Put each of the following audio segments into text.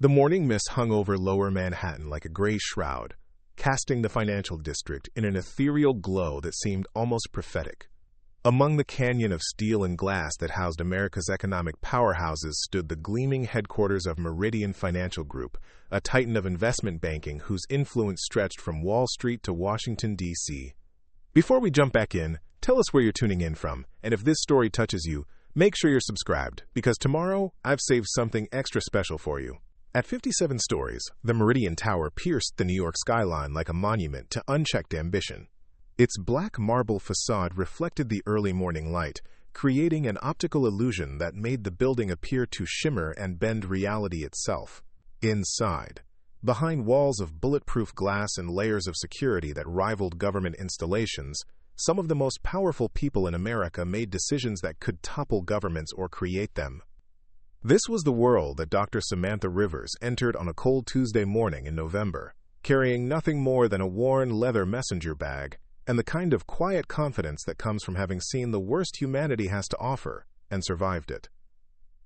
The morning mist hung over lower Manhattan like a gray shroud, casting the financial district in an ethereal glow that seemed almost prophetic. Among the canyon of steel and glass that housed America's economic powerhouses stood the gleaming headquarters of Meridian Financial Group, a titan of investment banking whose influence stretched from Wall Street to Washington, D.C. Before we jump back in, tell us where you're tuning in from, and if this story touches you, make sure you're subscribed, because tomorrow I've saved something extra special for you. At 57 stories, the Meridian Tower pierced the New York skyline like a monument to unchecked ambition. Its black marble facade reflected the early morning light, creating an optical illusion that made the building appear to shimmer and bend reality itself. Inside, behind walls of bulletproof glass and layers of security that rivaled government installations, some of the most powerful people in America made decisions that could topple governments or create them. This was the world that Dr. Samantha Rivers entered on a cold Tuesday morning in November, carrying nothing more than a worn leather messenger bag and the kind of quiet confidence that comes from having seen the worst humanity has to offer and survived it.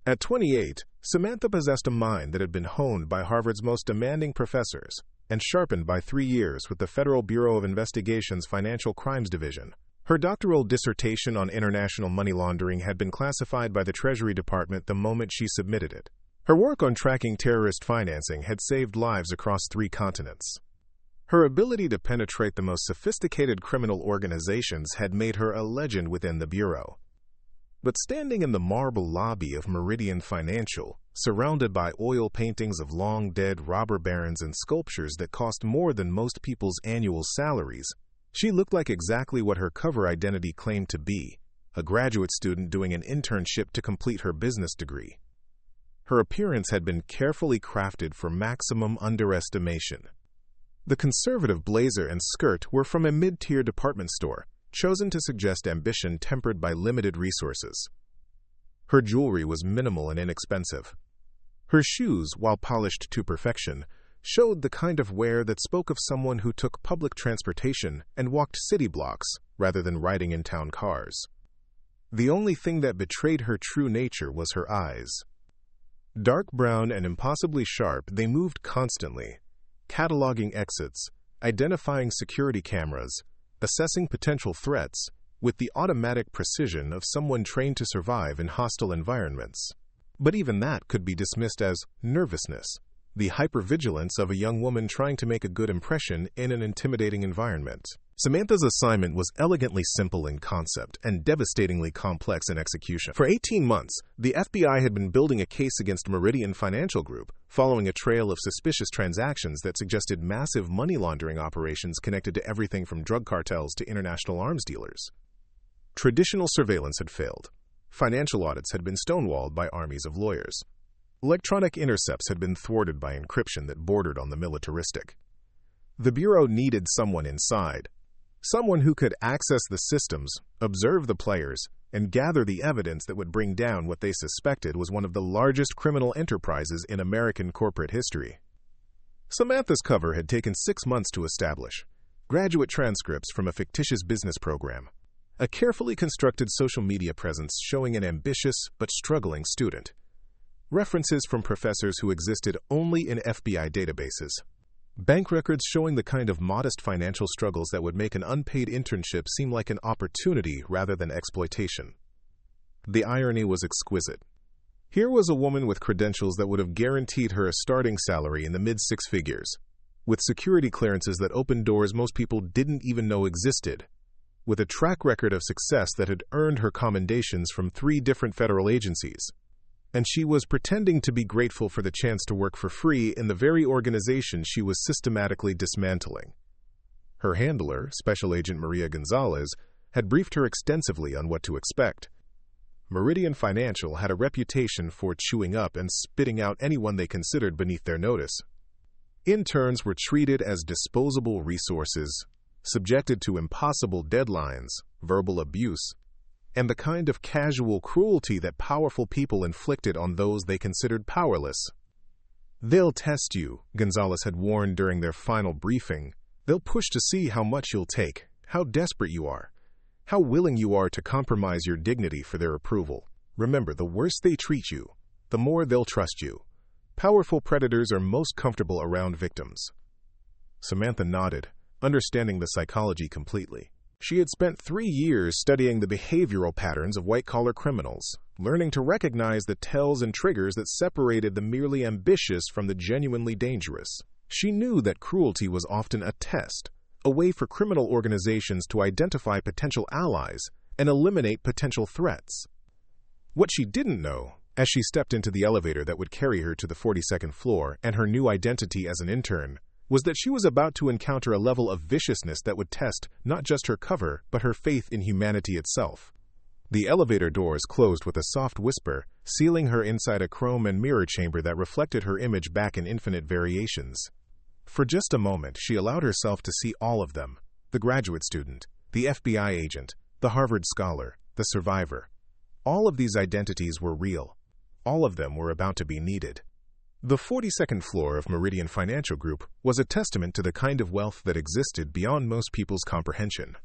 At 28, Samantha possessed a mind that had been honed by Harvard's most demanding professors and sharpened by 3 years with the Federal Bureau of Investigation's Financial Crimes Division. Her doctoral dissertation on international money laundering had been classified by the Treasury Department the moment she submitted it. Her work on tracking terrorist financing had saved lives across 3 continents. Her ability to penetrate the most sophisticated criminal organizations had made her a legend within the Bureau. But standing in the marble lobby of Meridian Financial, surrounded by oil paintings of long-dead robber barons and sculptures that cost more than most people's annual salaries, she looked like exactly what her cover identity claimed to be, a graduate student doing an internship to complete her business degree. Her appearance had been carefully crafted for maximum underestimation. The conservative blazer and skirt were from a mid-tier department store, chosen to suggest ambition tempered by limited resources. Her jewelry was minimal and inexpensive. Her shoes, while polished to perfection, showed the kind of wear that spoke of someone who took public transportation and walked city blocks rather than riding in town cars. The only thing that betrayed her true nature was her eyes. Dark brown and impossibly sharp, they moved constantly, cataloging exits, identifying security cameras, assessing potential threats, with the automatic precision of someone trained to survive in hostile environments. But even that could be dismissed as nervousness, the hypervigilance of a young woman trying to make a good impression in an intimidating environment. Samantha's assignment was elegantly simple in concept and devastatingly complex in execution. For 18 months, the FBI had been building a case against Meridian Financial Group, following a trail of suspicious transactions that suggested massive money laundering operations connected to everything from drug cartels to international arms dealers. Traditional surveillance had failed. Financial audits had been stonewalled by armies of lawyers. Electronic intercepts had been thwarted by encryption that bordered on the militaristic. The Bureau needed someone inside, someone who could access the systems, observe the players, and gather the evidence that would bring down what they suspected was one of the largest criminal enterprises in American corporate history. Samantha's cover had taken 6 months to establish: graduate transcripts from a fictitious business program, a carefully constructed social media presence showing an ambitious but struggling student, references from professors who existed only in FBI databases, bank records showing the kind of modest financial struggles that would make an unpaid internship seem like an opportunity rather than exploitation. The irony was exquisite. Here was a woman with credentials that would have guaranteed her a starting salary in the mid-6 figures, with security clearances that opened doors most people didn't even know existed, with a track record of success that had earned her commendations from 3 different federal agencies. And she was pretending to be grateful for the chance to work for free in the very organization she was systematically dismantling. Her handler, Special Agent Maria Gonzalez, had briefed her extensively on what to expect. Meridian Financial had a reputation for chewing up and spitting out anyone they considered beneath their notice. Interns were treated as disposable resources, subjected to impossible deadlines, verbal abuse, and the kind of casual cruelty that powerful people inflicted on those they considered powerless. "They'll test you," Gonzalez had warned during their final briefing. "They'll push to see how much you'll take, how desperate you are, how willing you are to compromise your dignity for their approval. Remember, the worse they treat you, the more they'll trust you. Powerful predators are most comfortable around victims. Samantha nodded, understanding the psychology completely. She had spent 3 years studying the behavioral patterns of white-collar criminals, learning to recognize the tells and triggers that separated the merely ambitious from the genuinely dangerous. She knew that cruelty was often a test, a way for criminal organizations to identify potential allies and eliminate potential threats. What she didn't know, as she stepped into the elevator that would carry her to the 42nd floor and her new identity as an intern, was that she was about to encounter a level of viciousness that would test not just her cover, but her faith in humanity itself. The elevator doors closed with a soft whisper, sealing her inside a chrome and mirror chamber that reflected her image back in infinite variations. For just a moment, she allowed herself to see all of them: the graduate student, the FBI agent, the Harvard scholar, the survivor. All of these identities were real. All of them were about to be needed. The 42nd floor of Meridian Financial Group was a testament to the kind of wealth that existed beyond most people's comprehension.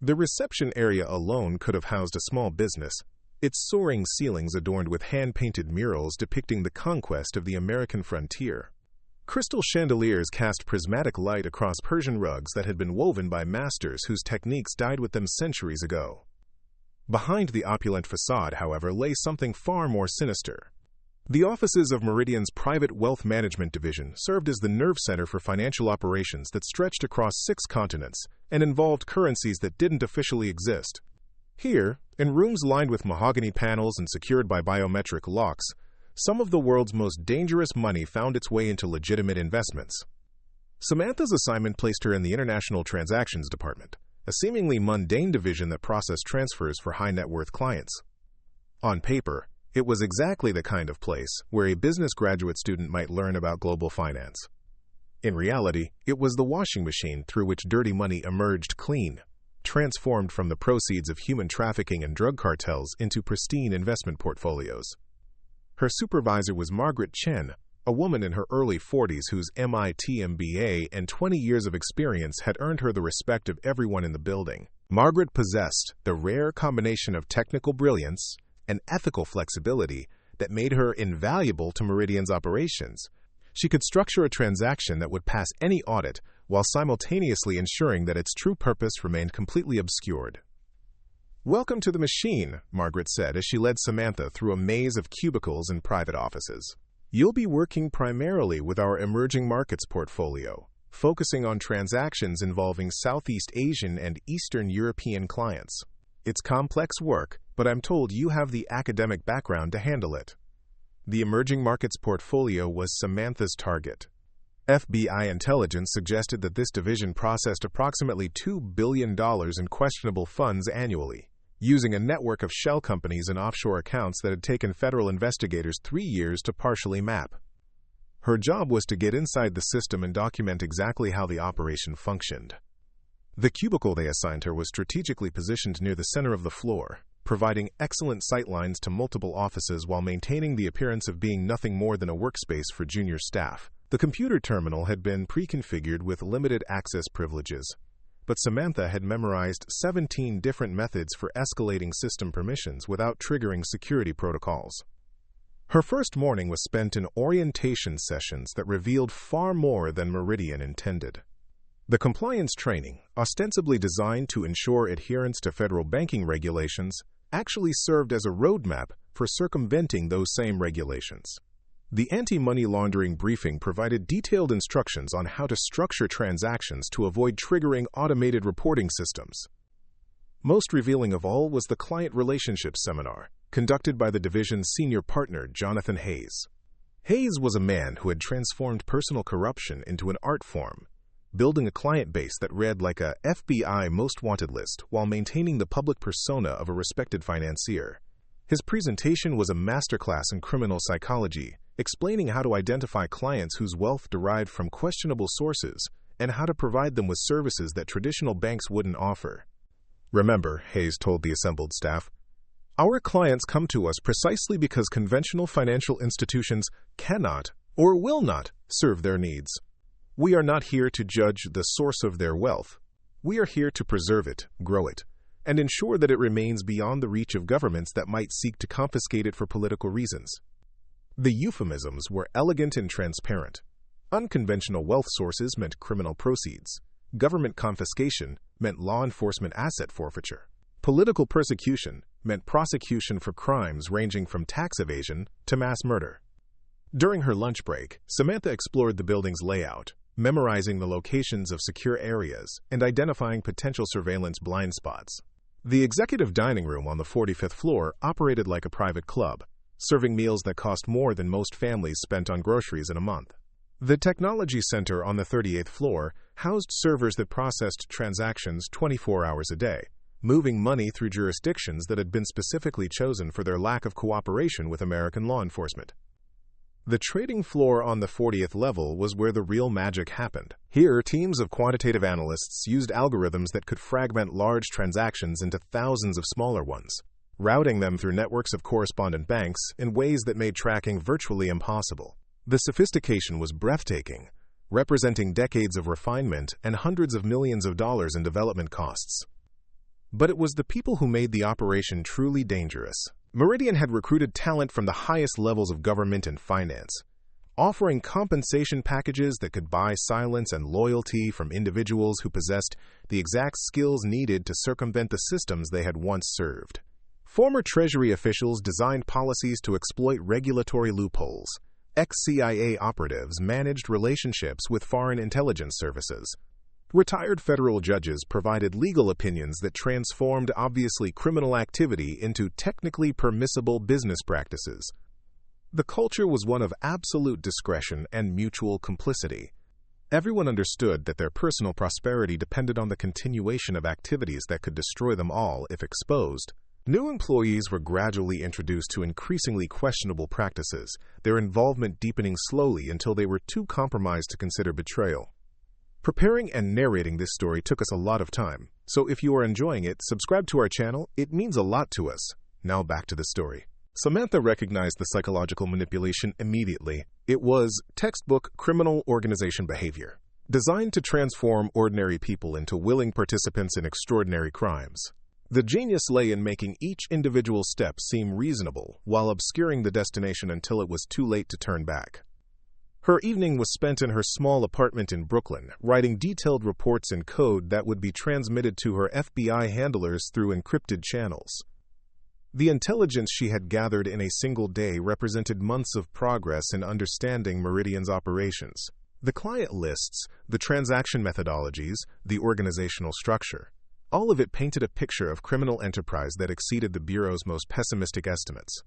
The reception area alone could have housed a small business, its soaring ceilings adorned with hand-painted murals depicting the conquest of the American frontier. Crystal chandeliers cast prismatic light across Persian rugs that had been woven by masters whose techniques died with them centuries ago. Behind the opulent facade, however, lay something far more sinister. The offices of Meridian's Private Wealth Management Division served as the nerve center for financial operations that stretched across 6 continents and involved currencies that didn't officially exist. Here, in rooms lined with mahogany panels and secured by biometric locks, some of the world's most dangerous money found its way into legitimate investments. Samantha's assignment placed her in the International Transactions Department, a seemingly mundane division that processed transfers for high-net-worth clients. On paper, it was exactly the kind of place where a business graduate student might learn about global finance. In reality, it was the washing machine through which dirty money emerged clean, transformed from the proceeds of human trafficking and drug cartels into pristine investment portfolios. Her supervisor was Margaret Chen, a woman in her early 40s whose MIT MBA and 20 years of experience had earned her the respect of everyone in the building. Margaret possessed the rare combination of technical brilliance and ethical flexibility that made her invaluable to Meridian's operations. She could structure a transaction that would pass any audit while simultaneously ensuring that its true purpose remained completely obscured. "Welcome to the machine," Margaret said as she led Samantha through a maze of cubicles and private offices. "You'll be working primarily with our emerging markets portfolio, focusing on transactions involving Southeast Asian and Eastern European clients. It's complex work, but I'm told you have the academic background to handle it." The emerging markets portfolio was Samantha's target. FBI intelligence suggested that this division processed approximately $2 billion in questionable funds annually, using a network of shell companies and offshore accounts that had taken federal investigators 3 years to partially map. Her job was to get inside the system and document exactly how the operation functioned. The cubicle they assigned her was strategically positioned near the center of the floor, providing excellent sightlines to multiple offices while maintaining the appearance of being nothing more than a workspace for junior staff. The computer terminal had been pre-configured with limited access privileges, but Samantha had memorized 17 different methods for escalating system permissions without triggering security protocols. Her first morning was spent in orientation sessions that revealed far more than Meridian intended. The compliance training, ostensibly designed to ensure adherence to federal banking regulations, actually served as a roadmap for circumventing those same regulations. The anti-money laundering briefing provided detailed instructions on how to structure transactions to avoid triggering automated reporting systems. Most revealing of all was the client relationships seminar, conducted by the division's senior partner, Jonathan Hayes. Hayes was a man who had transformed personal corruption into an art form, building a client base that read like a FBI most wanted list while maintaining the public persona of a respected financier. His presentation was a masterclass in criminal psychology, explaining how to identify clients whose wealth derived from questionable sources and how to provide them with services that traditional banks wouldn't offer. "Remember," Hayes told the assembled staff, "our clients come to us precisely because conventional financial institutions cannot or will not serve their needs. We are not here to judge the source of their wealth. We are here to preserve it, grow it, and ensure that it remains beyond the reach of governments that might seek to confiscate it for political reasons." The euphemisms were elegant and transparent. Unconventional wealth sources meant criminal proceeds. Government confiscation meant law enforcement asset forfeiture. Political persecution meant prosecution for crimes ranging from tax evasion to mass murder. During her lunch break, Samantha explored the building's layout, memorizing the locations of secure areas and identifying potential surveillance blind spots. The executive dining room on the 45th floor operated like a private club, serving meals that cost more than most families spent on groceries in a month. The technology center on the 38th floor housed servers that processed transactions 24 hours a day, moving money through jurisdictions that had been specifically chosen for their lack of cooperation with American law enforcement. The trading floor on the 40th level was where the real magic happened. Here, teams of quantitative analysts used algorithms that could fragment large transactions into thousands of smaller ones, routing them through networks of correspondent banks in ways that made tracking virtually impossible. The sophistication was breathtaking, representing decades of refinement and hundreds of millions of dollars in development costs. But it was the people who made the operation truly dangerous. Meridian had recruited talent from the highest levels of government and finance, offering compensation packages that could buy silence and loyalty from individuals who possessed the exact skills needed to circumvent the systems they had once served. Former Treasury officials designed policies to exploit regulatory loopholes. Ex-CIA operatives managed relationships with foreign intelligence services. Retired federal judges provided legal opinions that transformed obviously criminal activity into technically permissible business practices. The culture was one of absolute discretion and mutual complicity. Everyone understood that their personal prosperity depended on the continuation of activities that could destroy them all if exposed. New employees were gradually introduced to increasingly questionable practices, their involvement deepening slowly until they were too compromised to consider betrayal. Preparing and narrating this story took us a lot of time, so if you are enjoying it, subscribe to our channel. It means a lot to us. Now back to the story. Samantha recognized the psychological manipulation immediately. It was textbook criminal organization behavior, designed to transform ordinary people into willing participants in extraordinary crimes. The genius lay in making each individual step seem reasonable while obscuring the destination until it was too late to turn back. Her evening was spent in her small apartment in Brooklyn, writing detailed reports in code that would be transmitted to her FBI handlers through encrypted channels. The intelligence she had gathered in a single day represented months of progress in understanding Meridian's operations. The client lists, the transaction methodologies, the organizational structure. All of it painted a picture of criminal enterprise that exceeded the Bureau's most pessimistic estimates.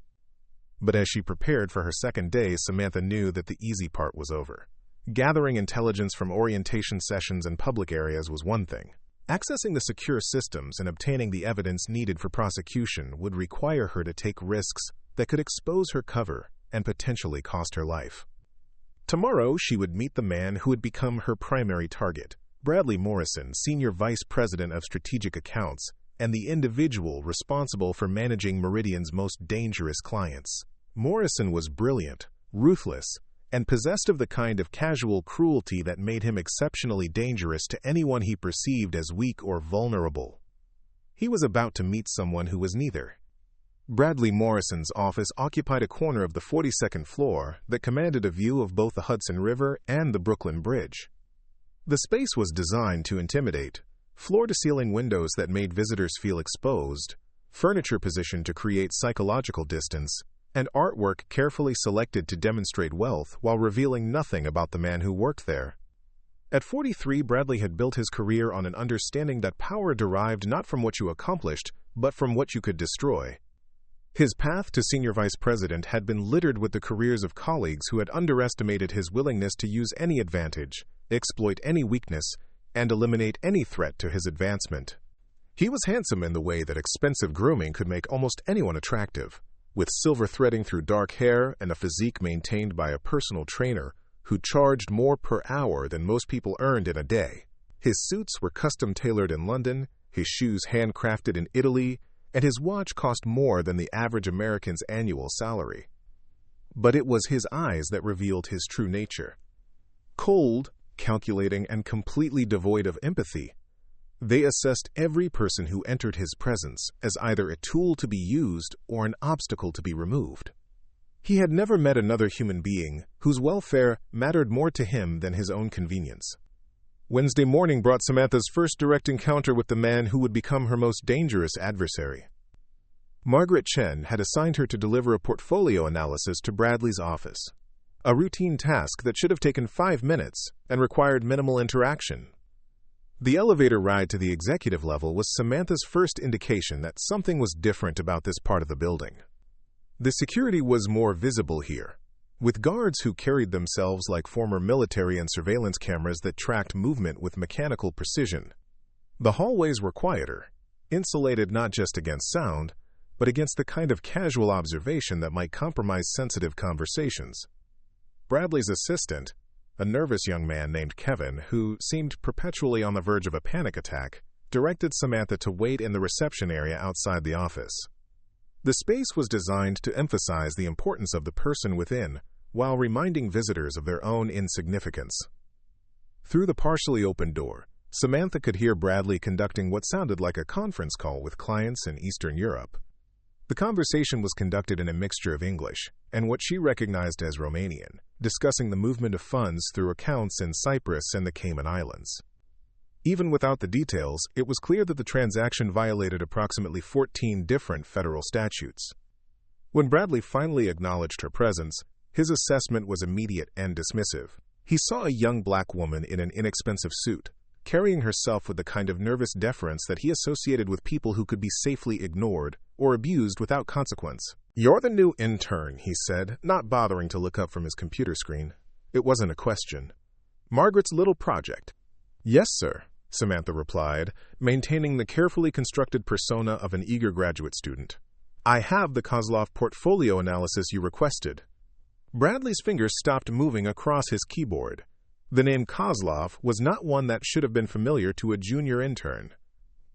But as she prepared for her second day, Samantha knew that the easy part was over. Gathering intelligence from orientation sessions in public areas was one thing. Accessing the secure systems and obtaining the evidence needed for prosecution would require her to take risks that could expose her cover and potentially cost her life. Tomorrow, she would meet the man who had become her primary target, Bradley Morrison, Senior Vice President of Strategic Accounts, and the individual responsible for managing Meridian's most dangerous clients. Morrison was brilliant, ruthless, and possessed of the kind of casual cruelty that made him exceptionally dangerous to anyone he perceived as weak or vulnerable. He was about to meet someone who was neither. Bradley Morrison's office occupied a corner of the 42nd floor that commanded a view of both the Hudson River and the Brooklyn Bridge. The space was designed to intimidate, floor-to-ceiling windows that made visitors feel exposed, furniture positioned to create psychological distance, and artwork carefully selected to demonstrate wealth while revealing nothing about the man who worked there. At 43, Bradley had built his career on an understanding that power derived not from what you accomplished, but from what you could destroy. His path to senior vice president had been littered with the careers of colleagues who had underestimated his willingness to use any advantage, exploit any weakness, and eliminate any threat to his advancement. He was handsome in the way that expensive grooming could make almost anyone attractive, with silver threading through dark hair and a physique maintained by a personal trainer who charged more per hour than most people earned in a day. His suits were custom-tailored in London, his shoes handcrafted in Italy, and his watch cost more than the average American's annual salary. But it was his eyes that revealed his true nature. Cold, calculating, and completely devoid of empathy, they assessed every person who entered his presence as either a tool to be used or an obstacle to be removed. He had never met another human being whose welfare mattered more to him than his own convenience. Wednesday morning brought Samantha's first direct encounter with the man who would become her most dangerous adversary. Margaret Chen had assigned her to deliver a portfolio analysis to Bradley's office, a routine task that should have taken 5 minutes and required minimal interaction. The elevator ride to the executive level was Samantha's first indication that something was different about this part of the building. The security was more visible here, with guards who carried themselves like former military and surveillance cameras that tracked movement with mechanical precision. The hallways were quieter, insulated not just against sound, but against the kind of casual observation that might compromise sensitive conversations. Bradley's assistant, a nervous young man named Kevin, who seemed perpetually on the verge of a panic attack, directed Samantha to wait in the reception area outside the office. The space was designed to emphasize the importance of the person within, while reminding visitors of their own insignificance. Through the partially open door, Samantha could hear Bradley conducting what sounded like a conference call with clients in Eastern Europe. The conversation was conducted in a mixture of English and what she recognized as Romanian, discussing the movement of funds through accounts in Cyprus and the Cayman Islands. Even without the details, it was clear that the transaction violated approximately 14 different federal statutes. When Bradley finally acknowledged her presence, his assessment was immediate and dismissive. He saw a young black woman in an inexpensive suit, carrying herself with the kind of nervous deference that he associated with people who could be safely ignored or abused without consequence. "You're the new intern," he said, not bothering to look up from his computer screen. It wasn't a question. "Margaret's little project." "Yes, sir," Samantha replied, maintaining the carefully constructed persona of an eager graduate student. "I have the Kozlov portfolio analysis you requested." Bradley's fingers stopped moving across his keyboard. The name Kozlov was not one that should have been familiar to a junior intern.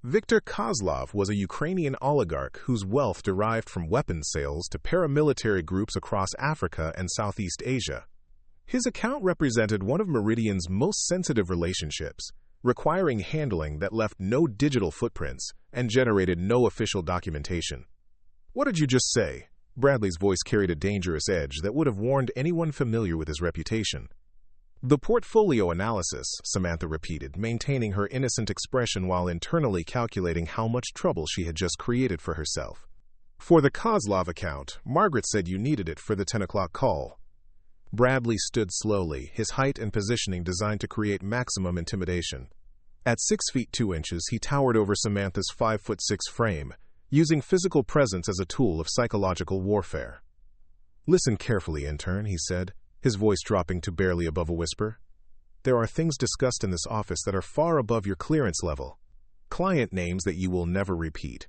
Viktor Kozlov was a Ukrainian oligarch whose wealth derived from weapons sales to paramilitary groups across Africa and Southeast Asia. His account represented one of Meridian's most sensitive relationships, requiring handling that left no digital footprints and generated no official documentation. "What did you just say?" Bradley's voice carried a dangerous edge that would have warned anyone familiar with his reputation. "The portfolio analysis," Samantha repeated, maintaining her innocent expression while internally calculating how much trouble she had just created for herself. "For the Kozlov account, Margaret said you needed it for the 10 o'clock call." Bradley stood slowly, his height and positioning designed to create maximum intimidation. At 6 feet 2 inches, he towered over Samantha's 5'6" frame, using physical presence as a tool of psychological warfare. "Listen carefully, intern," he said, his voice dropping to barely above a whisper. "There are things discussed in this office that are far above your clearance level. Client names that you will never repeat.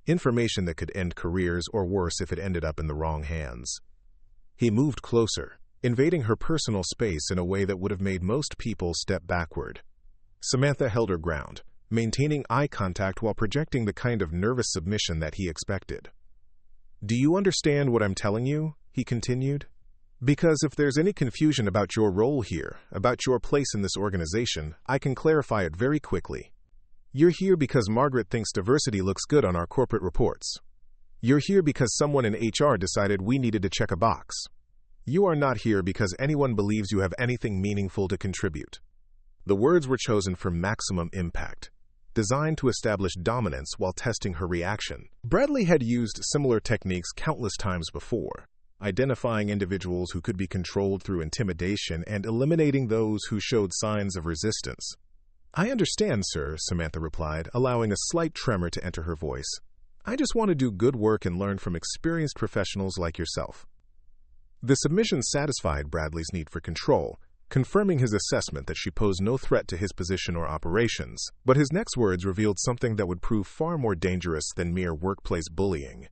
Information that could end careers or worse if it ended up in the wrong hands." He moved closer, invading her personal space in a way that would have made most people step backward. Samantha held her ground, maintaining eye contact while projecting the kind of nervous submission that he expected. "Do you understand what I'm telling you?" he continued. "Because if there's any confusion about your role here, about your place in this organization, I can clarify it very quickly. You're here because Margaret thinks diversity looks good on our corporate reports. You're here because someone in HR decided we needed to check a box. You are not here because anyone believes you have anything meaningful to contribute." The words were chosen for maximum impact, designed to establish dominance while testing her reaction. Bradley had used similar techniques countless times before, identifying individuals who could be controlled through intimidation and eliminating those who showed signs of resistance. "I understand, sir," Samantha replied, allowing a slight tremor to enter her voice. "I just want to do good work and learn from experienced professionals like yourself." The submission satisfied Bradley's need for control, confirming his assessment that she posed no threat to his position or operations, but his next words revealed something that would prove far more dangerous than mere workplace bullying.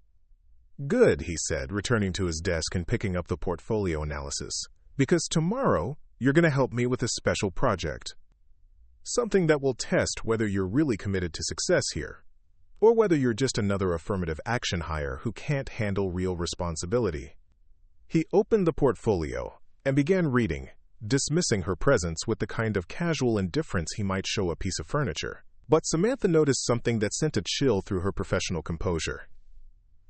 "Good," he said, returning to his desk and picking up the portfolio analysis, "because tomorrow you're going to help me with a special project. Something that will test whether you're really committed to success here, or whether you're just another affirmative action hire who can't handle real responsibility." He opened the portfolio and began reading, dismissing her presence with the kind of casual indifference he might show a piece of furniture. But Samantha noticed something that sent a chill through her professional composure.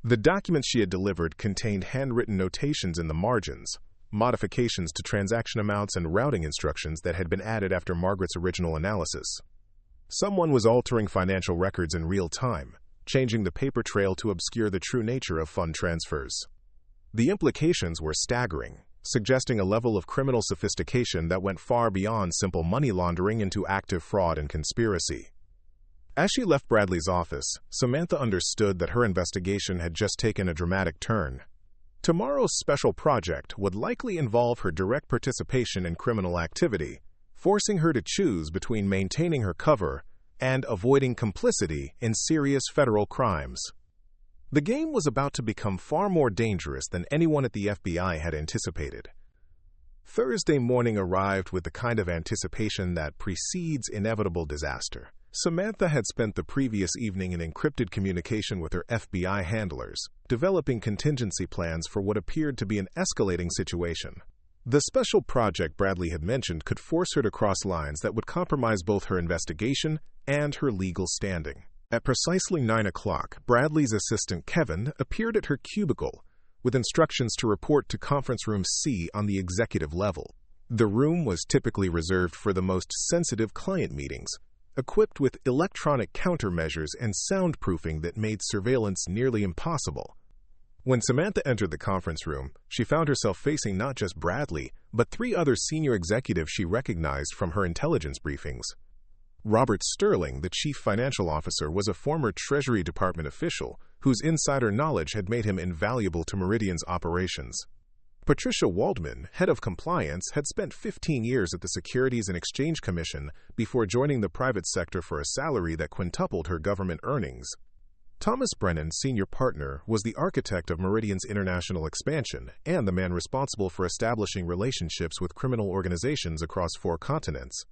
The documents she had delivered contained handwritten notations in the margins, modifications to transaction amounts and routing instructions that had been added after Margaret's original analysis. Someone was altering financial records in real time, changing the paper trail to obscure the true nature of fund transfers. The implications were staggering, suggesting a level of criminal sophistication that went far beyond simple money laundering into active fraud and conspiracy. As she left Bradley's office, Samantha understood that her investigation had just taken a dramatic turn. Tomorrow's special project would likely involve her direct participation in criminal activity, forcing her to choose between maintaining her cover and avoiding complicity in serious federal crimes. The game was about to become far more dangerous than anyone at the FBI had anticipated. Thursday morning arrived with the kind of anticipation that precedes inevitable disaster. Samantha had spent the previous evening in encrypted communication with her FBI handlers, developing contingency plans for what appeared to be an escalating situation. The special project Bradley had mentioned could force her to cross lines that would compromise both her investigation and her legal standing. At precisely 9 o'clock, Bradley's assistant Kevin appeared at her cubicle with instructions to report to conference room C on the executive level. The room was typically reserved for the most sensitive client meetings, equipped with electronic countermeasures and soundproofing that made surveillance nearly impossible. When Samantha entered the conference room, she found herself facing not just Bradley, but 3 other senior executives she recognized from her intelligence briefings. Robert Sterling, the chief financial officer, was a former Treasury Department official whose insider knowledge had made him invaluable to Meridian's operations. Patricia Waldman, head of compliance, had spent 15 years at the Securities and Exchange Commission before joining the private sector for a salary that quintupled her government earnings. Thomas Brennan, senior partner, was the architect of Meridian's international expansion and the man responsible for establishing relationships with criminal organizations across 4 continents.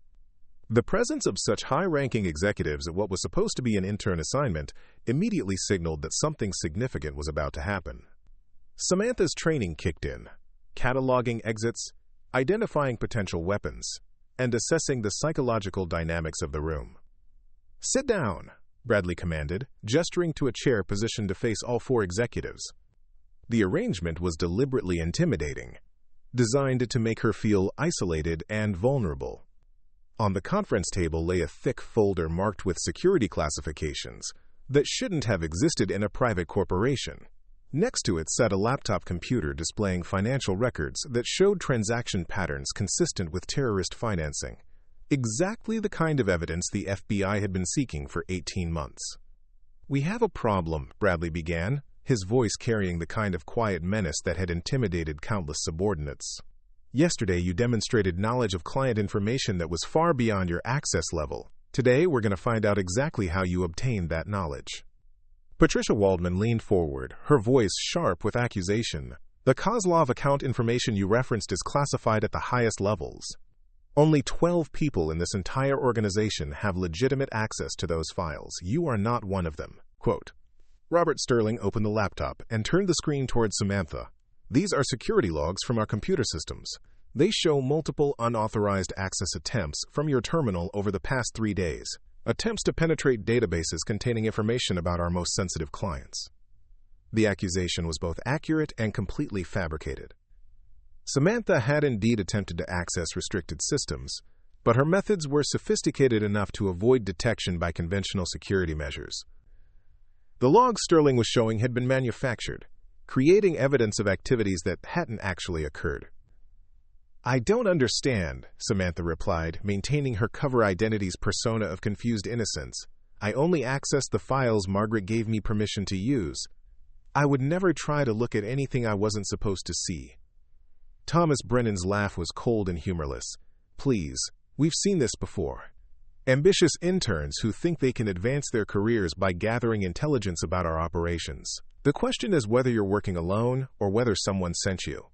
The presence of such high-ranking executives at what was supposed to be an intern assignment immediately signaled that something significant was about to happen. Samantha's training kicked in, cataloging exits, identifying potential weapons, and assessing the psychological dynamics of the room. "Sit down," Bradley commanded, gesturing to a chair positioned to face all 4 executives. The arrangement was deliberately intimidating, designed to make her feel isolated and vulnerable. On the conference table lay a thick folder marked with security classifications that shouldn't have existed in a private corporation. Next to it sat a laptop computer displaying financial records that showed transaction patterns consistent with terrorist financing, exactly the kind of evidence the FBI had been seeking for 18 months. "We have a problem," Bradley began, his voice carrying the kind of quiet menace that had intimidated countless subordinates. "Yesterday you demonstrated knowledge of client information that was far beyond your access level. Today we're going to find out exactly how you obtained that knowledge." Patricia Waldman leaned forward, her voice sharp with accusation. "The Kozlov account information you referenced is classified at the highest levels. Only 12 people in this entire organization have legitimate access to those files. You are not one of them." Quote. Robert Sterling opened the laptop and turned the screen towards Samantha. "These are security logs from our computer systems. They show multiple unauthorized access attempts from your terminal over the past 3 days. Attempts to penetrate databases containing information about our most sensitive clients." The accusation was both accurate and completely fabricated. Samantha had indeed attempted to access restricted systems, but her methods were sophisticated enough to avoid detection by conventional security measures. The logs Sterling was showing had been manufactured, creating evidence of activities that hadn't actually occurred. "I don't understand," Samantha replied, maintaining her cover identity's persona of confused innocence. "I only accessed the files Margaret gave me permission to use. I would never try to look at anything I wasn't supposed to see." Thomas Brennan's laugh was cold and humorless. "Please, we've seen this before. Ambitious interns who think they can advance their careers by gathering intelligence about our operations. The question is whether you're working alone or whether someone sent you."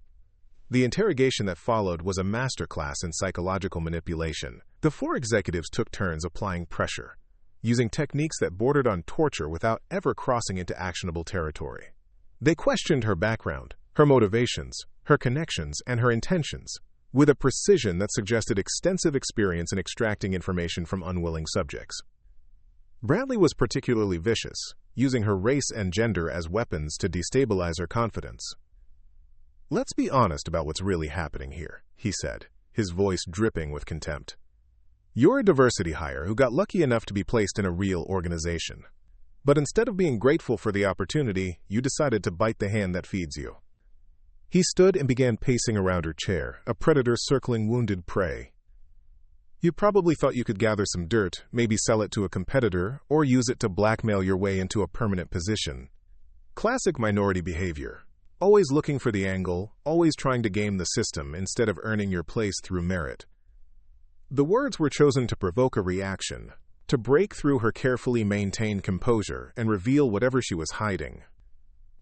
The interrogation that followed was a masterclass in psychological manipulation. The 4 executives took turns applying pressure, using techniques that bordered on torture without ever crossing into actionable territory. They questioned her background, her motivations, her connections, and her intentions, with a precision that suggested extensive experience in extracting information from unwilling subjects. Bradley was particularly vicious, using her race and gender as weapons to destabilize her confidence. "Let's be honest about what's really happening here," he said, his voice dripping with contempt. "You're a diversity hire who got lucky enough to be placed in a real organization. But instead of being grateful for the opportunity, you decided to bite the hand that feeds you." He stood and began pacing around her chair, a predator circling wounded prey. "You probably thought you could gather some dirt, maybe sell it to a competitor, or use it to blackmail your way into a permanent position. Classic minority behavior. Always looking for the angle, always trying to game the system instead of earning your place through merit." The words were chosen to provoke a reaction, to break through her carefully maintained composure and reveal whatever she was hiding.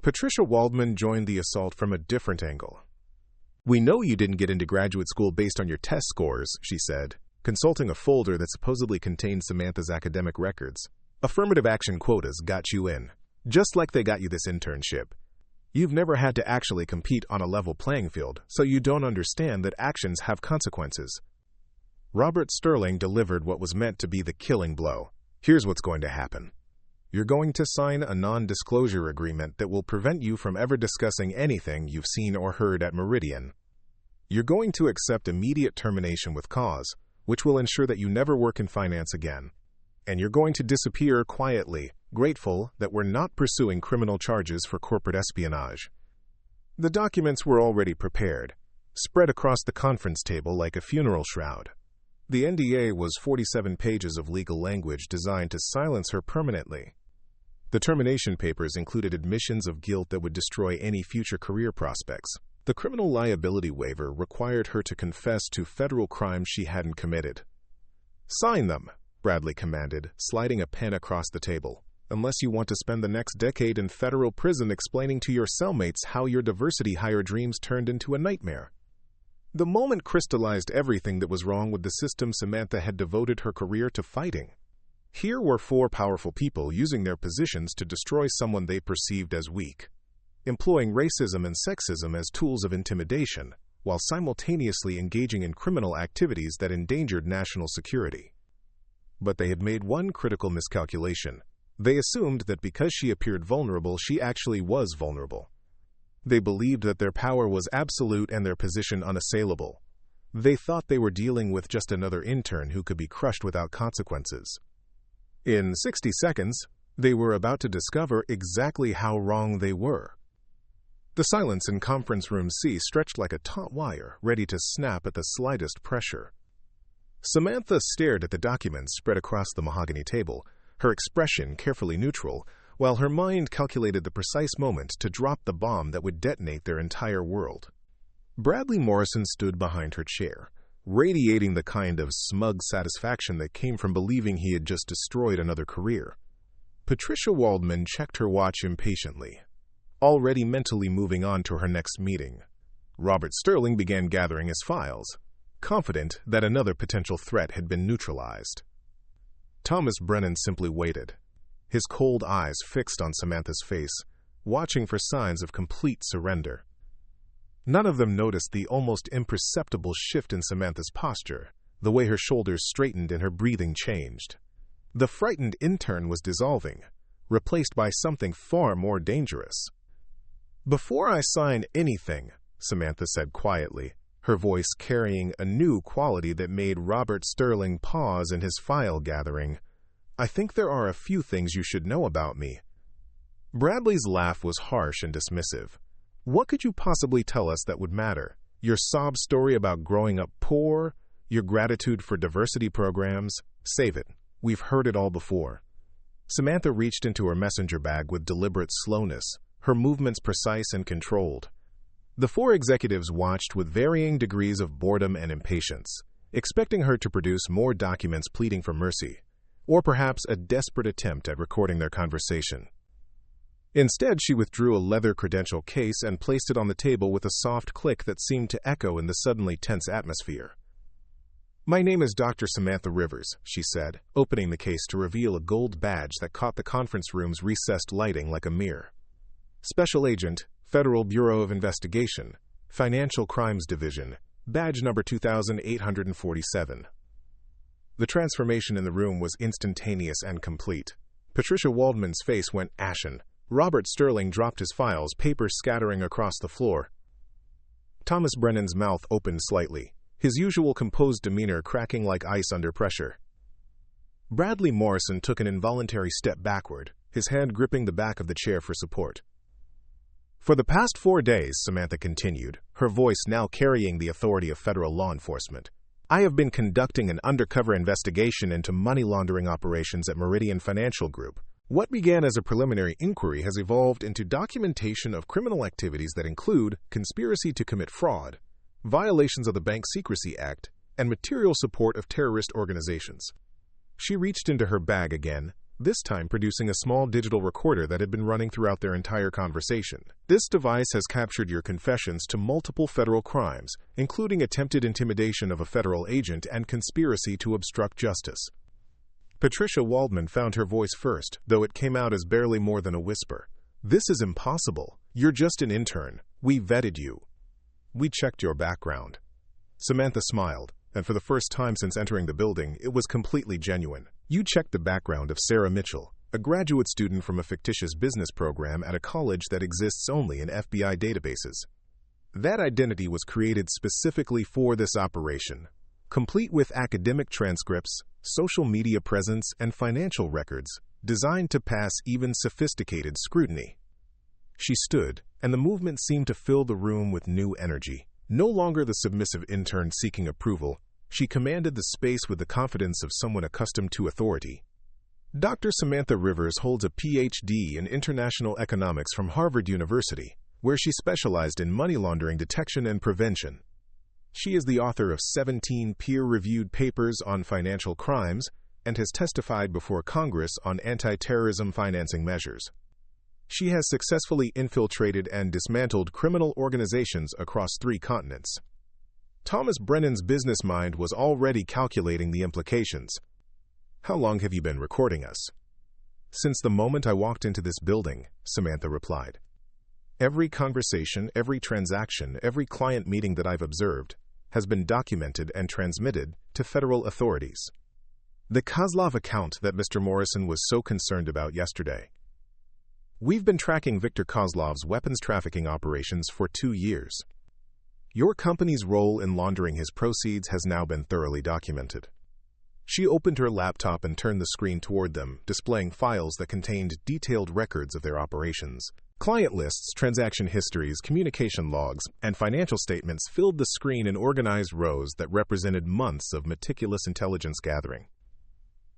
Patricia Waldman joined the assault from a different angle. "We know you didn't get into graduate school based on your test scores," she said, consulting a folder that supposedly contained Samantha's academic records. "Affirmative action quotas got you in, just like they got you this internship. You've never had to actually compete on a level playing field, so you don't understand that actions have consequences." Robert Sterling delivered what was meant to be the killing blow. "Here's what's going to happen. You're going to sign a non-disclosure agreement that will prevent you from ever discussing anything you've seen or heard at Meridian. You're going to accept immediate termination with cause, which will ensure that you never work in finance again. And you're going to disappear quietly, grateful that we're not pursuing criminal charges for corporate espionage." The documents were already prepared, spread across the conference table like a funeral shroud. The NDA was 47 pages of legal language designed to silence her permanently. The termination papers included admissions of guilt that would destroy any future career prospects. The criminal liability waiver required her to confess to federal crimes she hadn't committed. "Sign them," Bradley commanded, sliding a pen across the table, "unless you want to spend the next decade in federal prison explaining to your cellmates how your diversity hire dreams turned into a nightmare." The moment crystallized everything that was wrong with the system Samantha had devoted her career to fighting. Here were four powerful people using their positions to destroy someone they perceived as weak, employing racism and sexism as tools of intimidation, while simultaneously engaging in criminal activities that endangered national security. But they had made one critical miscalculation. They assumed that because she appeared vulnerable, she actually was vulnerable. They believed that their power was absolute and their position unassailable. They thought they were dealing with just another intern who could be crushed without consequences. In 60 seconds, they were about to discover exactly how wrong they were. The silence in conference room C stretched like a taut wire, ready to snap at the slightest pressure. Samantha stared at the documents spread across the mahogany table, her expression carefully neutral, while her mind calculated the precise moment to drop the bomb that would detonate their entire world. Bradley Morrison stood behind her chair, radiating the kind of smug satisfaction that came from believing he had just destroyed another career. Patricia Waldman checked her watch impatiently, already mentally moving on to her next meeting. Robert Sterling began gathering his files, confident that another potential threat had been neutralized. Thomas Brennan simply waited, his cold eyes fixed on Samantha's face, watching for signs of complete surrender. None of them noticed the almost imperceptible shift in Samantha's posture, the way her shoulders straightened and her breathing changed. The frightened intern was dissolving, replaced by something far more dangerous. "Before I sign anything," Samantha said quietly, her voice carrying a new quality that made Robert Sterling pause in his file gathering, "I think there are a few things you should know about me." Bradley's laugh was harsh and dismissive. "What could you possibly tell us that would matter? Your sob story about growing up poor? Your gratitude for diversity programs? Save it. We've heard it all before." Samantha reached into her messenger bag with deliberate slowness, her movements precise and controlled. The four executives watched with varying degrees of boredom and impatience, expecting her to produce more documents pleading for mercy, or perhaps a desperate attempt at recording their conversation. Instead, she withdrew a leather credential case and placed it on the table with a soft click that seemed to echo in the suddenly tense atmosphere. "My name is Dr. Samantha Rivers," she said, opening the case to reveal a gold badge that caught the conference room's recessed lighting like a mirror. "Special Agent, Federal Bureau of Investigation, Financial Crimes Division, badge number 2847. The transformation in the room was instantaneous and complete. Patricia Waldman's face went ashen. Robert Sterling dropped his files, papers scattering across the floor. Thomas Brennan's mouth opened slightly, his usual composed demeanor cracking like ice under pressure. Bradley Morrison took an involuntary step backward, his hand gripping the back of the chair for support. For the past 4 days, Samantha continued, her voice now carrying the authority of federal law enforcement, I have been conducting an undercover investigation into money laundering operations at Meridian Financial Group. What began as a preliminary inquiry has evolved into documentation of criminal activities that include conspiracy to commit fraud, violations of the Bank Secrecy Act, and material support of terrorist organizations. She reached into her bag again, this time producing a small digital recorder that had been running throughout their entire conversation. This device has captured your confessions to multiple federal crimes, including attempted intimidation of a federal agent and conspiracy to obstruct justice. Patricia Waldman found her voice first, though it came out as barely more than a whisper. This is impossible. You're just an intern. We vetted you. We checked your background. Samantha smiled, and for the first time since entering the building, it was completely genuine. You checked the background of Sarah Mitchell, a graduate student from a fictitious business program at a college that exists only in FBI databases. That identity was created specifically for this operation, complete with academic transcripts, social media presence, and financial records, designed to pass even sophisticated scrutiny. She stood, and the movement seemed to fill the room with new energy. No longer the submissive intern seeking approval, she commanded the space with the confidence of someone accustomed to authority. Dr. Samantha Rivers holds a PhD in international economics from Harvard University, where she specialized in money laundering detection and prevention. She is the author of 17 peer-reviewed papers on financial crimes and has testified before Congress on anti-terrorism financing measures. She has successfully infiltrated and dismantled criminal organizations across 3 continents. Thomas Brennan's business mind was already calculating the implications. How long have you been recording us? Since the moment I walked into this building, Samantha replied. Every conversation, every transaction, every client meeting that I've observed has been documented and transmitted to federal authorities. The Kozlov account that Mr. Morrison was so concerned about yesterday. We've been tracking Victor Kozlov's weapons trafficking operations for 2 years. Your company's role in laundering his proceeds has now been thoroughly documented. She opened her laptop and turned the screen toward them, displaying files that contained detailed records of their operations. Client lists, transaction histories, communication logs, and financial statements filled the screen in organized rows that represented months of meticulous intelligence gathering.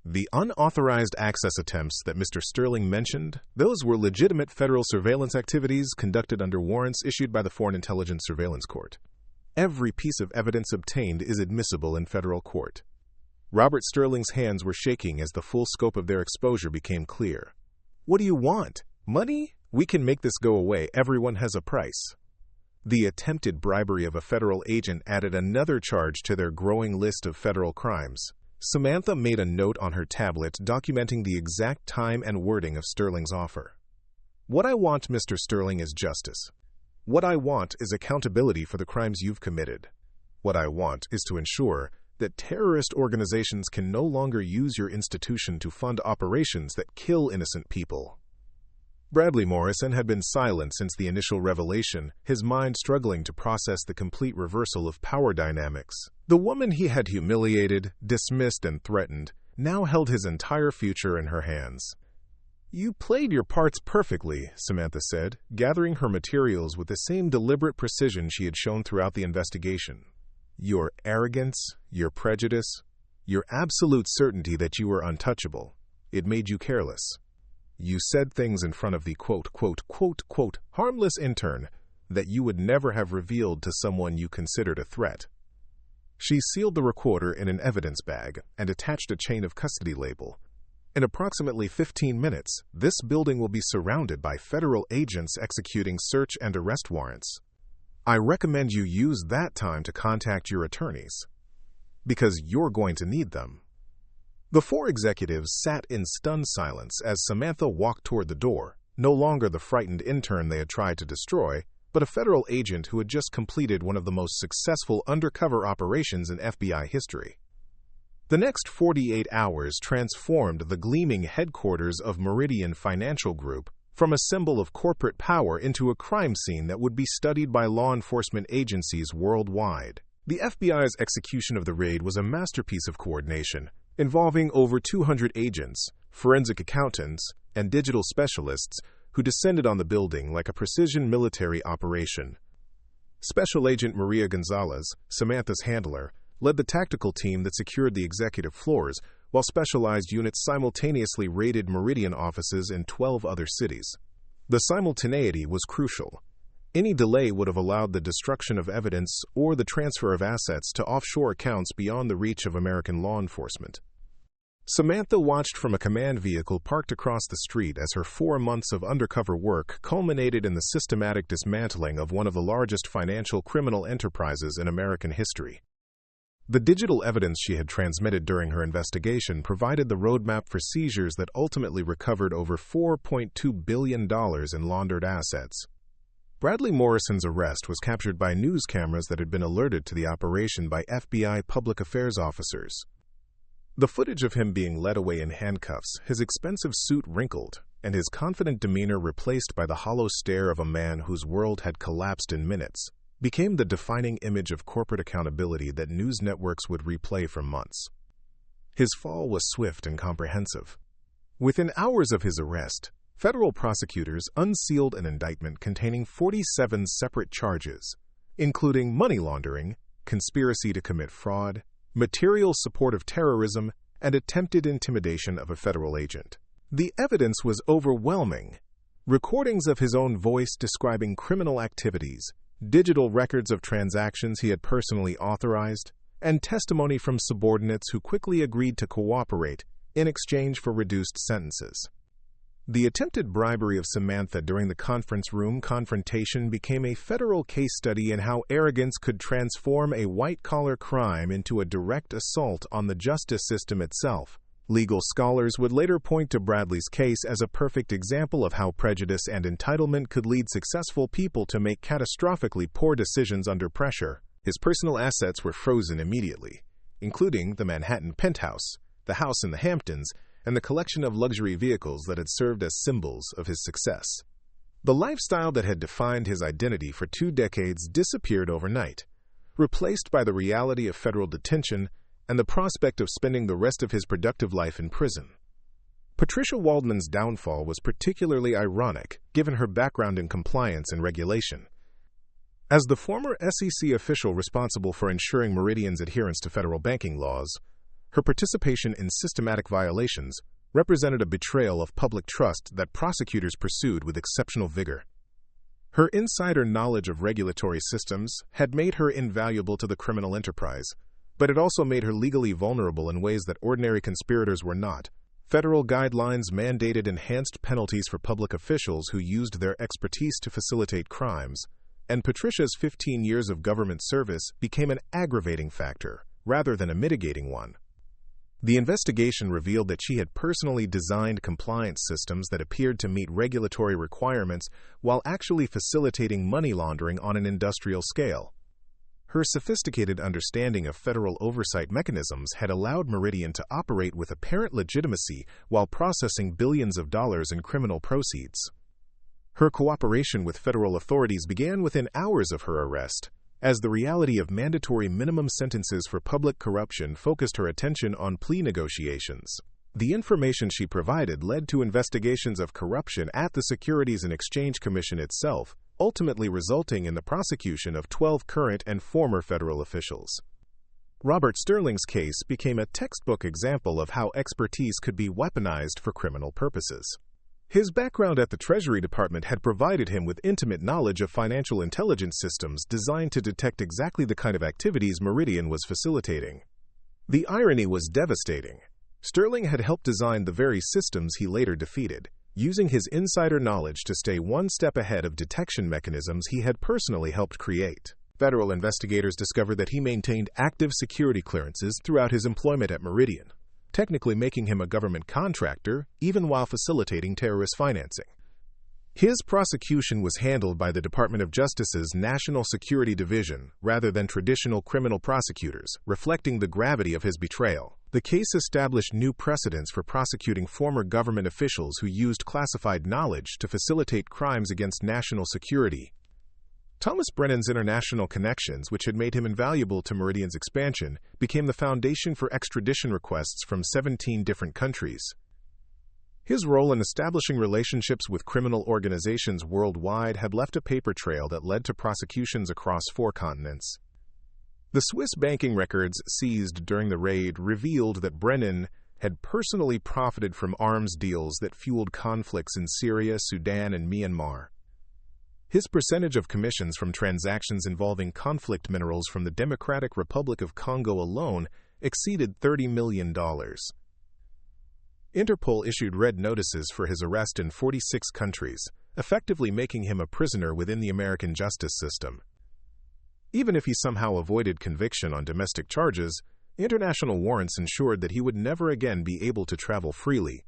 The unauthorized access attempts that Mr. Sterling mentioned, those were legitimate federal surveillance activities conducted under warrants issued by the Foreign Intelligence Surveillance Court. Every piece of evidence obtained is admissible in federal court. Robert Sterling's hands were shaking as the full scope of their exposure became clear. What do you want? Money? We can make this go away. Everyone has a price. The attempted bribery of a federal agent added another charge to their growing list of federal crimes. Samantha made a note on her tablet documenting the exact time and wording of Sterling's offer. What I want, Mr. Sterling, is justice. What I want is accountability for the crimes you've committed. What I want is to ensure that terrorist organizations can no longer use your institution to fund operations that kill innocent people. Bradley Morrison had been silent since the initial revelation, his mind struggling to process the complete reversal of power dynamics. The woman he had humiliated, dismissed, and threatened now held his entire future in her hands. You played your parts perfectly, Samantha said, gathering her materials with the same deliberate precision she had shown throughout the investigation. Your arrogance, your prejudice, your absolute certainty that you were untouchable, it made you careless. You said things in front of the quote, harmless intern that you would never have revealed to someone you considered a threat. She sealed the recorder in an evidence bag and attached a chain of custody label. In approximately 15 minutes, this building will be surrounded by federal agents executing search and arrest warrants. I recommend you use that time to contact your attorneys, because you're going to need them. The 4 executives sat in stunned silence as Samantha walked toward the door, no longer the frightened intern they had tried to destroy, but a federal agent who had just completed one of the most successful undercover operations in FBI history. The next 48 hours transformed the gleaming headquarters of Meridian Financial Group from a symbol of corporate power into a crime scene that would be studied by law enforcement agencies worldwide. The FBI's execution of the raid was a masterpiece of coordination, involving over 200 agents, forensic accountants, and digital specialists who descended on the building like a precision military operation. Special Agent Maria Gonzalez, Samantha's handler, led the tactical team that secured the executive floors, while specialized units simultaneously raided Meridian offices in 12 other cities. The simultaneity was crucial. Any delay would have allowed the destruction of evidence or the transfer of assets to offshore accounts beyond the reach of American law enforcement. Samantha watched from a command vehicle parked across the street as her 4 months of undercover work culminated in the systematic dismantling of one of the largest financial criminal enterprises in American history. The digital evidence she had transmitted during her investigation provided the roadmap for seizures that ultimately recovered over $4.2 billion in laundered assets. Bradley Morrison's arrest was captured by news cameras that had been alerted to the operation by FBI public affairs officers. The footage of him being led away in handcuffs, his expensive suit wrinkled, and his confident demeanor replaced by the hollow stare of a man whose world had collapsed in minutes, became the defining image of corporate accountability that news networks would replay for months. His fall was swift and comprehensive. Within hours of his arrest, federal prosecutors unsealed an indictment containing 47 separate charges, including money laundering, conspiracy to commit fraud, material support of terrorism, and attempted intimidation of a federal agent. The evidence was overwhelming. Recordings of his own voice describing criminal activities, digital records of transactions he had personally authorized, and testimony from subordinates who quickly agreed to cooperate in exchange for reduced sentences. The attempted bribery of Samantha during the conference room confrontation became a federal case study in how arrogance could transform a white-collar crime into a direct assault on the justice system itself. Legal scholars would later point to Bradley's case as a perfect example of how prejudice and entitlement could lead successful people to make catastrophically poor decisions under pressure. His personal assets were frozen immediately, including the Manhattan penthouse, the house in the Hamptons, and the collection of luxury vehicles that had served as symbols of his success. The lifestyle that had defined his identity for 2 decades disappeared overnight, replaced by the reality of federal detention and the prospect of spending the rest of his productive life in prison. Patricia Waldman's downfall was particularly ironic, given her background in compliance and regulation. As the former SEC official responsible for ensuring Meridian's adherence to federal banking laws, her participation in systematic violations represented a betrayal of public trust that prosecutors pursued with exceptional vigor. Her insider knowledge of regulatory systems had made her invaluable to the criminal enterprise, but it also made her legally vulnerable in ways that ordinary conspirators were not. Federal guidelines mandated enhanced penalties for public officials who used their expertise to facilitate crimes, and Patricia's 15 years of government service became an aggravating factor rather than a mitigating one. The investigation revealed that she had personally designed compliance systems that appeared to meet regulatory requirements while actually facilitating money laundering on an industrial scale. Her sophisticated understanding of federal oversight mechanisms had allowed Meridian to operate with apparent legitimacy while processing billions of dollars in criminal proceeds. Her cooperation with federal authorities began within hours of her arrest, as the reality of mandatory minimum sentences for public corruption focused her attention on plea negotiations. The information she provided led to investigations of corruption at the Securities and Exchange Commission itself, ultimately resulting in the prosecution of 12 current and former federal officials. Robert Sterling's case became a textbook example of how expertise could be weaponized for criminal purposes. His background at the Treasury Department had provided him with intimate knowledge of financial intelligence systems designed to detect exactly the kind of activities Meridian was facilitating. The irony was devastating. Sterling had helped design the very systems he later defeated, using his insider knowledge to stay one step ahead of detection mechanisms he had personally helped create. Federal investigators discovered that he maintained active security clearances throughout his employment at Meridian, technically making him a government contractor even while facilitating terrorist financing. His prosecution was handled by the Department of Justice's National Security Division rather than traditional criminal prosecutors, reflecting the gravity of his betrayal. The case established new precedents for prosecuting former government officials who used classified knowledge to facilitate crimes against national security. Thomas Brennan's international connections, which had made him invaluable to Meridian's expansion, became the foundation for extradition requests from 17 different countries. His role in establishing relationships with criminal organizations worldwide had left a paper trail that led to prosecutions across 4 continents. The Swiss banking records seized during the raid revealed that Brennan had personally profited from arms deals that fueled conflicts in Syria, Sudan, and Myanmar. His percentage of commissions from transactions involving conflict minerals from the Democratic Republic of Congo alone exceeded $30 million. Interpol issued red notices for his arrest in 46 countries, effectively making him a prisoner within the American justice system. Even if he somehow avoided conviction on domestic charges, international warrants ensured that he would never again be able to travel freely.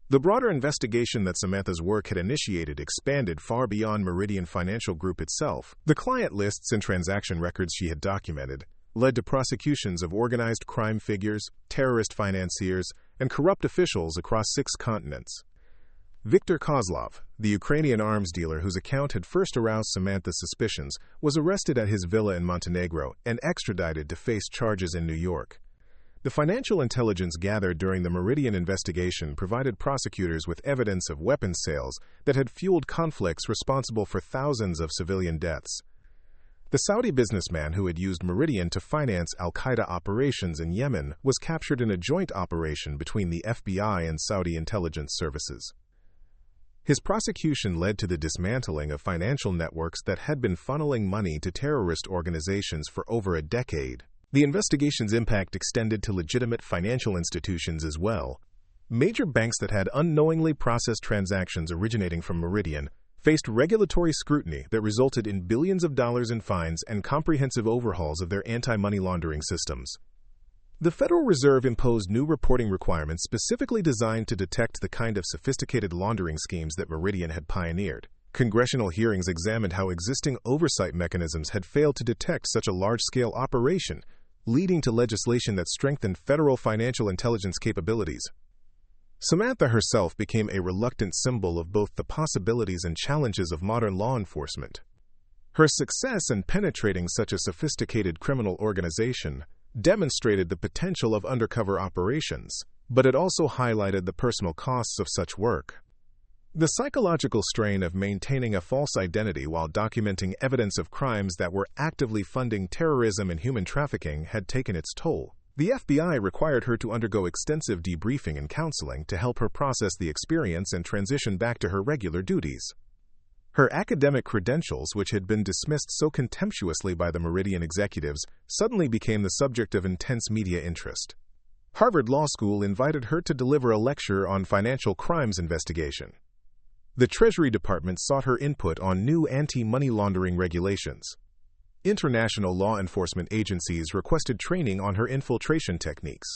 The broader investigation that Samantha's work had initiated expanded far beyond Meridian Financial Group itself. The client lists and transaction records she had documented led to prosecutions of organized crime figures, terrorist financiers, and corrupt officials across 6 continents. Viktor Kozlov, the Ukrainian arms dealer whose account had first aroused Samantha's suspicions, was arrested at his villa in Montenegro and extradited to face charges in New York. The financial intelligence gathered during the Meridian investigation provided prosecutors with evidence of weapons sales that had fueled conflicts responsible for thousands of civilian deaths. The Saudi businessman who had used Meridian to finance al-Qaeda operations in Yemen was captured in a joint operation between the FBI and Saudi intelligence services. His prosecution led to the dismantling of financial networks that had been funneling money to terrorist organizations for over a decade. The investigation's impact extended to legitimate financial institutions as well. Major banks that had unknowingly processed transactions originating from Meridian faced regulatory scrutiny that resulted in billions of dollars in fines and comprehensive overhauls of their anti-money laundering systems. The Federal Reserve imposed new reporting requirements specifically designed to detect the kind of sophisticated laundering schemes that Meridian had pioneered. Congressional hearings examined how existing oversight mechanisms had failed to detect such a large-scale operation, leading to legislation that strengthened federal financial intelligence capabilities. Samantha herself became a reluctant symbol of both the possibilities and challenges of modern law enforcement. Her success in penetrating such a sophisticated criminal organization demonstrated the potential of undercover operations, but it also highlighted the personal costs of such work. The psychological strain of maintaining a false identity while documenting evidence of crimes that were actively funding terrorism and human trafficking had taken its toll. The FBI required her to undergo extensive debriefing and counseling to help her process the experience and transition back to her regular duties. Her academic credentials, which had been dismissed so contemptuously by the Meridian executives, suddenly became the subject of intense media interest. Harvard Law School invited her to deliver a lecture on financial crimes investigation. The Treasury Department sought her input on new anti-money laundering regulations. International law enforcement agencies requested training on her infiltration techniques.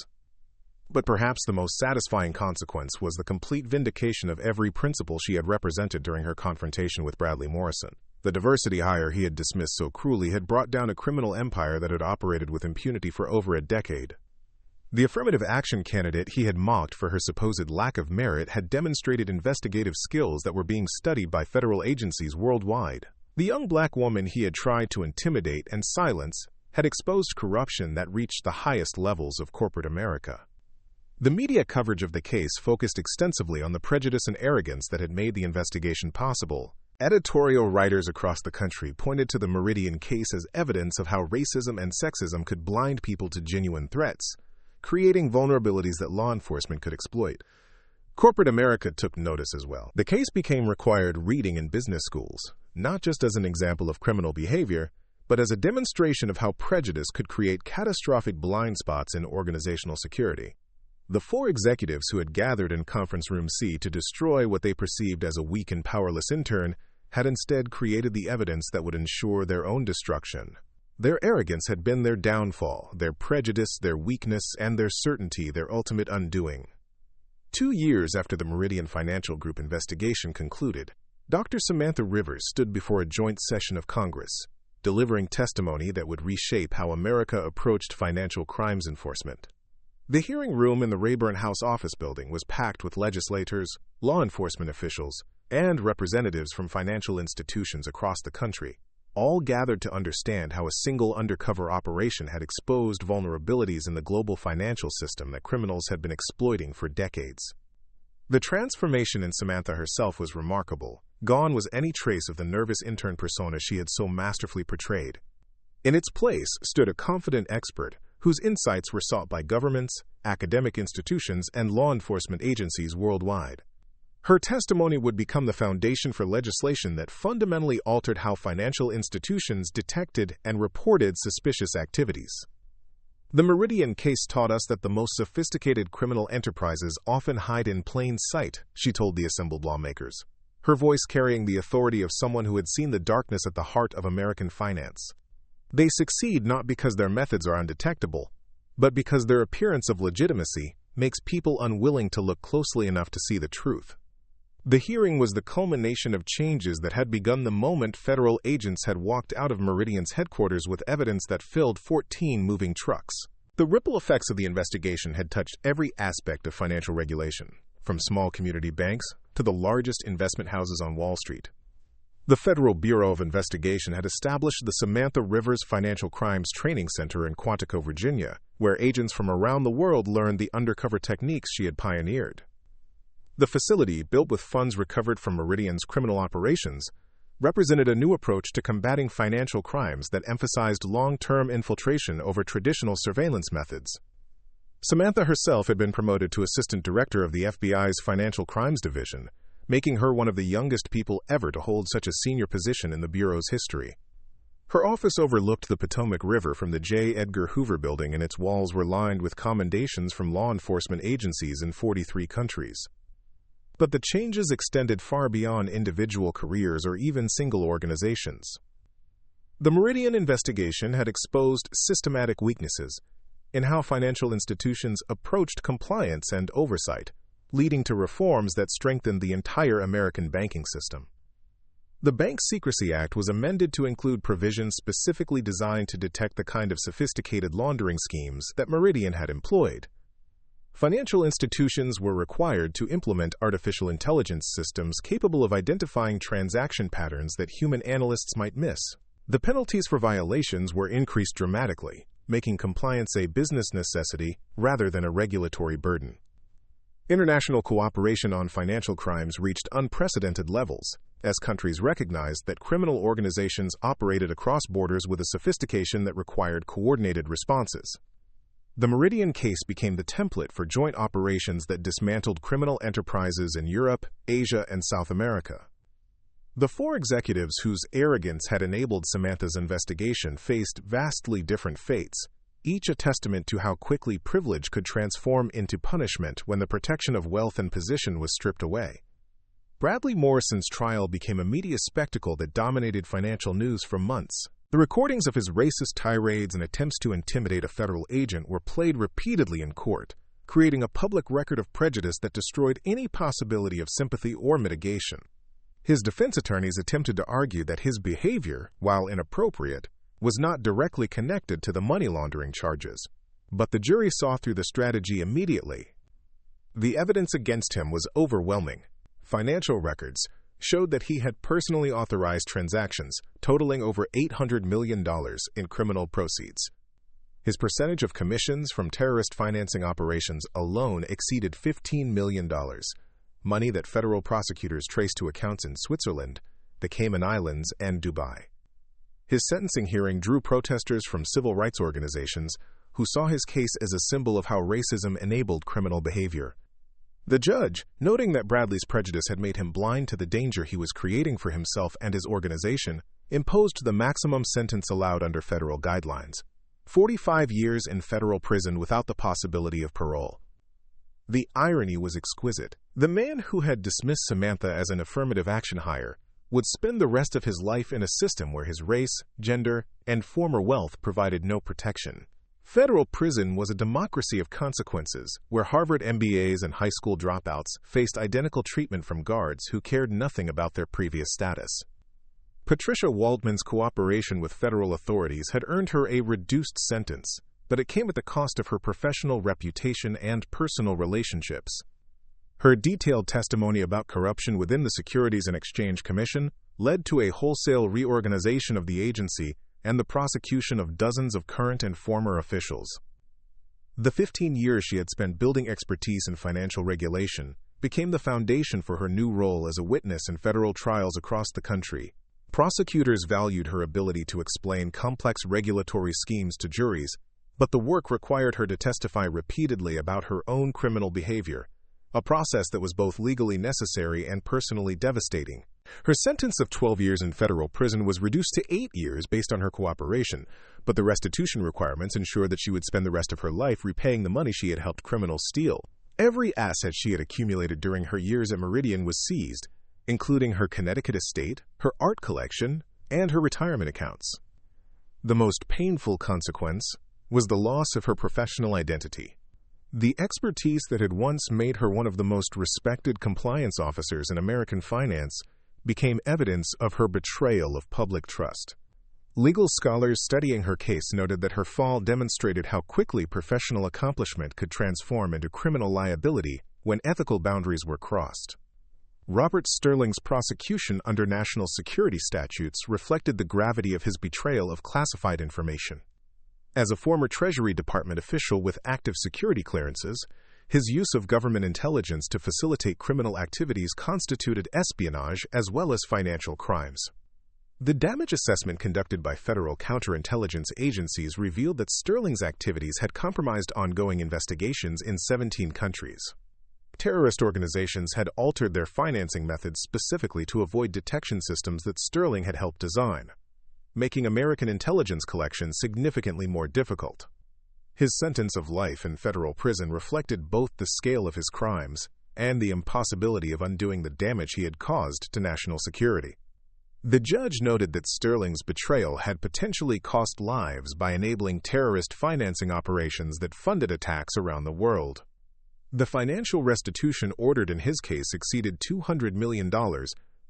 But perhaps the most satisfying consequence was the complete vindication of every principle she had represented during her confrontation with Bradley Morrison. The diversity hire he had dismissed so cruelly had brought down a criminal empire that had operated with impunity for over a decade. The affirmative action candidate he had mocked for her supposed lack of merit had demonstrated investigative skills that were being studied by federal agencies worldwide. The young black woman he had tried to intimidate and silence had exposed corruption that reached the highest levels of corporate America. The media coverage of the case focused extensively on the prejudice and arrogance that had made the investigation possible. Editorial writers across the country pointed to the Meridian case as evidence of how racism and sexism could blind people to genuine threats, creating vulnerabilities that law enforcement could exploit. Corporate America took notice as well. The case became required reading in business schools, not just as an example of criminal behavior, but as a demonstration of how prejudice could create catastrophic blind spots in organizational security. The 4 executives who had gathered in Conference Room C to destroy what they perceived as a weak and powerless intern had instead created the evidence that would ensure their own destruction. Their arrogance had been their downfall, their prejudice, their weakness, and their certainty their ultimate undoing. 2 years after the Meridian Financial Group investigation concluded, Dr. Samantha Rivers stood before a joint session of Congress, delivering testimony that would reshape how America approached financial crimes enforcement. The hearing room in the Rayburn House office building was packed with legislators, law enforcement officials, and representatives from financial institutions across the country, all gathered to understand how a single undercover operation had exposed vulnerabilities in the global financial system that criminals had been exploiting for decades. The transformation in Samantha herself was remarkable. Gone was any trace of the nervous intern persona she had so masterfully portrayed. In its place stood a confident expert whose insights were sought by governments, academic institutions, and law enforcement agencies worldwide. Her testimony would become the foundation for legislation that fundamentally altered how financial institutions detected and reported suspicious activities. The Meridian case taught us that the most sophisticated criminal enterprises often hide in plain sight, she told the assembled lawmakers, her voice carrying the authority of someone who had seen the darkness at the heart of American finance. They succeed not because their methods are undetectable, but because their appearance of legitimacy makes people unwilling to look closely enough to see the truth. The hearing was the culmination of changes that had begun the moment federal agents had walked out of Meridian's headquarters with evidence that filled 14 moving trucks. The ripple effects of the investigation had touched every aspect of financial regulation, from small community banks to the largest investment houses on Wall Street. The Federal Bureau of Investigation had established the Samantha Rivers Financial Crimes Training Center in Quantico, Virginia, where agents from around the world learned the undercover techniques she had pioneered. The facility, built with funds recovered from Meridian's criminal operations, represented a new approach to combating financial crimes that emphasized long-term infiltration over traditional surveillance methods. Samantha herself had been promoted to assistant director of the FBI's Financial Crimes Division, making her one of the youngest people ever to hold such a senior position in the Bureau's history. Her office overlooked the Potomac River from the J. Edgar Hoover Building, and its walls were lined with commendations from law enforcement agencies in 43 countries. But the changes extended far beyond individual careers or even single organizations. The Meridian investigation had exposed systematic weaknesses in how financial institutions approached compliance and oversight, leading to reforms that strengthened the entire American banking system. The Bank Secrecy Act was amended to include provisions specifically designed to detect the kind of sophisticated laundering schemes that Meridian had employed. Financial institutions were required to implement artificial intelligence systems capable of identifying transaction patterns that human analysts might miss. The penalties for violations were increased dramatically, making compliance a business necessity rather than a regulatory burden. International cooperation on financial crimes reached unprecedented levels, as countries recognized that criminal organizations operated across borders with a sophistication that required coordinated responses. The Meridian case became the template for joint operations that dismantled criminal enterprises in Europe, Asia, and South America. The four executives whose arrogance had enabled Samantha's investigation faced vastly different fates, each a testament to how quickly privilege could transform into punishment when the protection of wealth and position was stripped away. Bradley Morrison's trial became a media spectacle that dominated financial news for months. The recordings of his racist tirades and attempts to intimidate a federal agent were played repeatedly in court, creating a public record of prejudice that destroyed any possibility of sympathy or mitigation. His defense attorneys attempted to argue that his behavior, while inappropriate, was not directly connected to the money laundering charges, but the jury saw through the strategy immediately. The evidence against him was overwhelming. Financial records showed that he had personally authorized transactions totaling over $800 million in criminal proceeds. His percentage of commissions from terrorist financing operations alone exceeded $15 million, money that federal prosecutors traced to accounts in Switzerland, the Cayman Islands, and Dubai. His sentencing hearing drew protesters from civil rights organizations who saw his case as a symbol of how racism enabled criminal behavior. The judge, noting that Bradley's prejudice had made him blind to the danger he was creating for himself and his organization, imposed the maximum sentence allowed under federal guidelines: 45 years in federal prison without the possibility of parole. The irony was exquisite. The man who had dismissed Samantha as an affirmative action hire would spend the rest of his life in a system where his race, gender, and former wealth provided no protection. Federal prison was a democracy of consequences, where Harvard MBAs and high school dropouts faced identical treatment from guards who cared nothing about their previous status. Patricia Waldman's cooperation with federal authorities had earned her a reduced sentence, but it came at the cost of her professional reputation and personal relationships. Her detailed testimony about corruption within the Securities and Exchange Commission led to a wholesale reorganization of the agency and the prosecution of dozens of current and former officials. The 15 years she had spent building expertise in financial regulation became the foundation for her new role as a witness in federal trials across the country. Prosecutors valued her ability to explain complex regulatory schemes to juries, but the work required her to testify repeatedly about her own criminal behavior, a process that was both legally necessary and personally devastating. Her sentence of 12 years in federal prison was reduced to 8 years based on her cooperation, but the restitution requirements ensured that she would spend the rest of her life repaying the money she had helped criminals steal. Every asset she had accumulated during her years at Meridian was seized, including her Connecticut estate, her art collection, and her retirement accounts. The most painful consequence was the loss of her professional identity. The expertise that had once made her one of the most respected compliance officers in American finance became evidence of her betrayal of public trust. Legal scholars studying her case noted that her fall demonstrated how quickly professional accomplishment could transform into criminal liability when ethical boundaries were crossed. Robert Sterling's prosecution under national security statutes reflected the gravity of his betrayal of classified information. As a former Treasury Department official with active security clearances, his use of government intelligence to facilitate criminal activities constituted espionage as well as financial crimes. The damage assessment conducted by federal counterintelligence agencies revealed that Sterling's activities had compromised ongoing investigations in 17 countries. Terrorist organizations had altered their financing methods specifically to avoid detection systems that Sterling had helped design, making American intelligence collection significantly more difficult. His sentence of life in federal prison reflected both the scale of his crimes and the impossibility of undoing the damage he had caused to national security. The judge noted that Sterling's betrayal had potentially cost lives by enabling terrorist financing operations that funded attacks around the world. The financial restitution ordered in his case exceeded $200 million,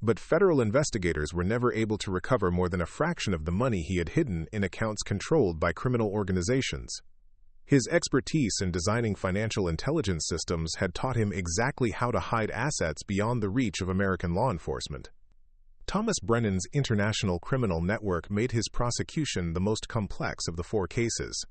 but federal investigators were never able to recover more than a fraction of the money he had hidden in accounts controlled by criminal organizations. His expertise in designing financial intelligence systems had taught him exactly how to hide assets beyond the reach of American law enforcement. Thomas Brennan's international criminal network made his prosecution the most complex of the 4 cases.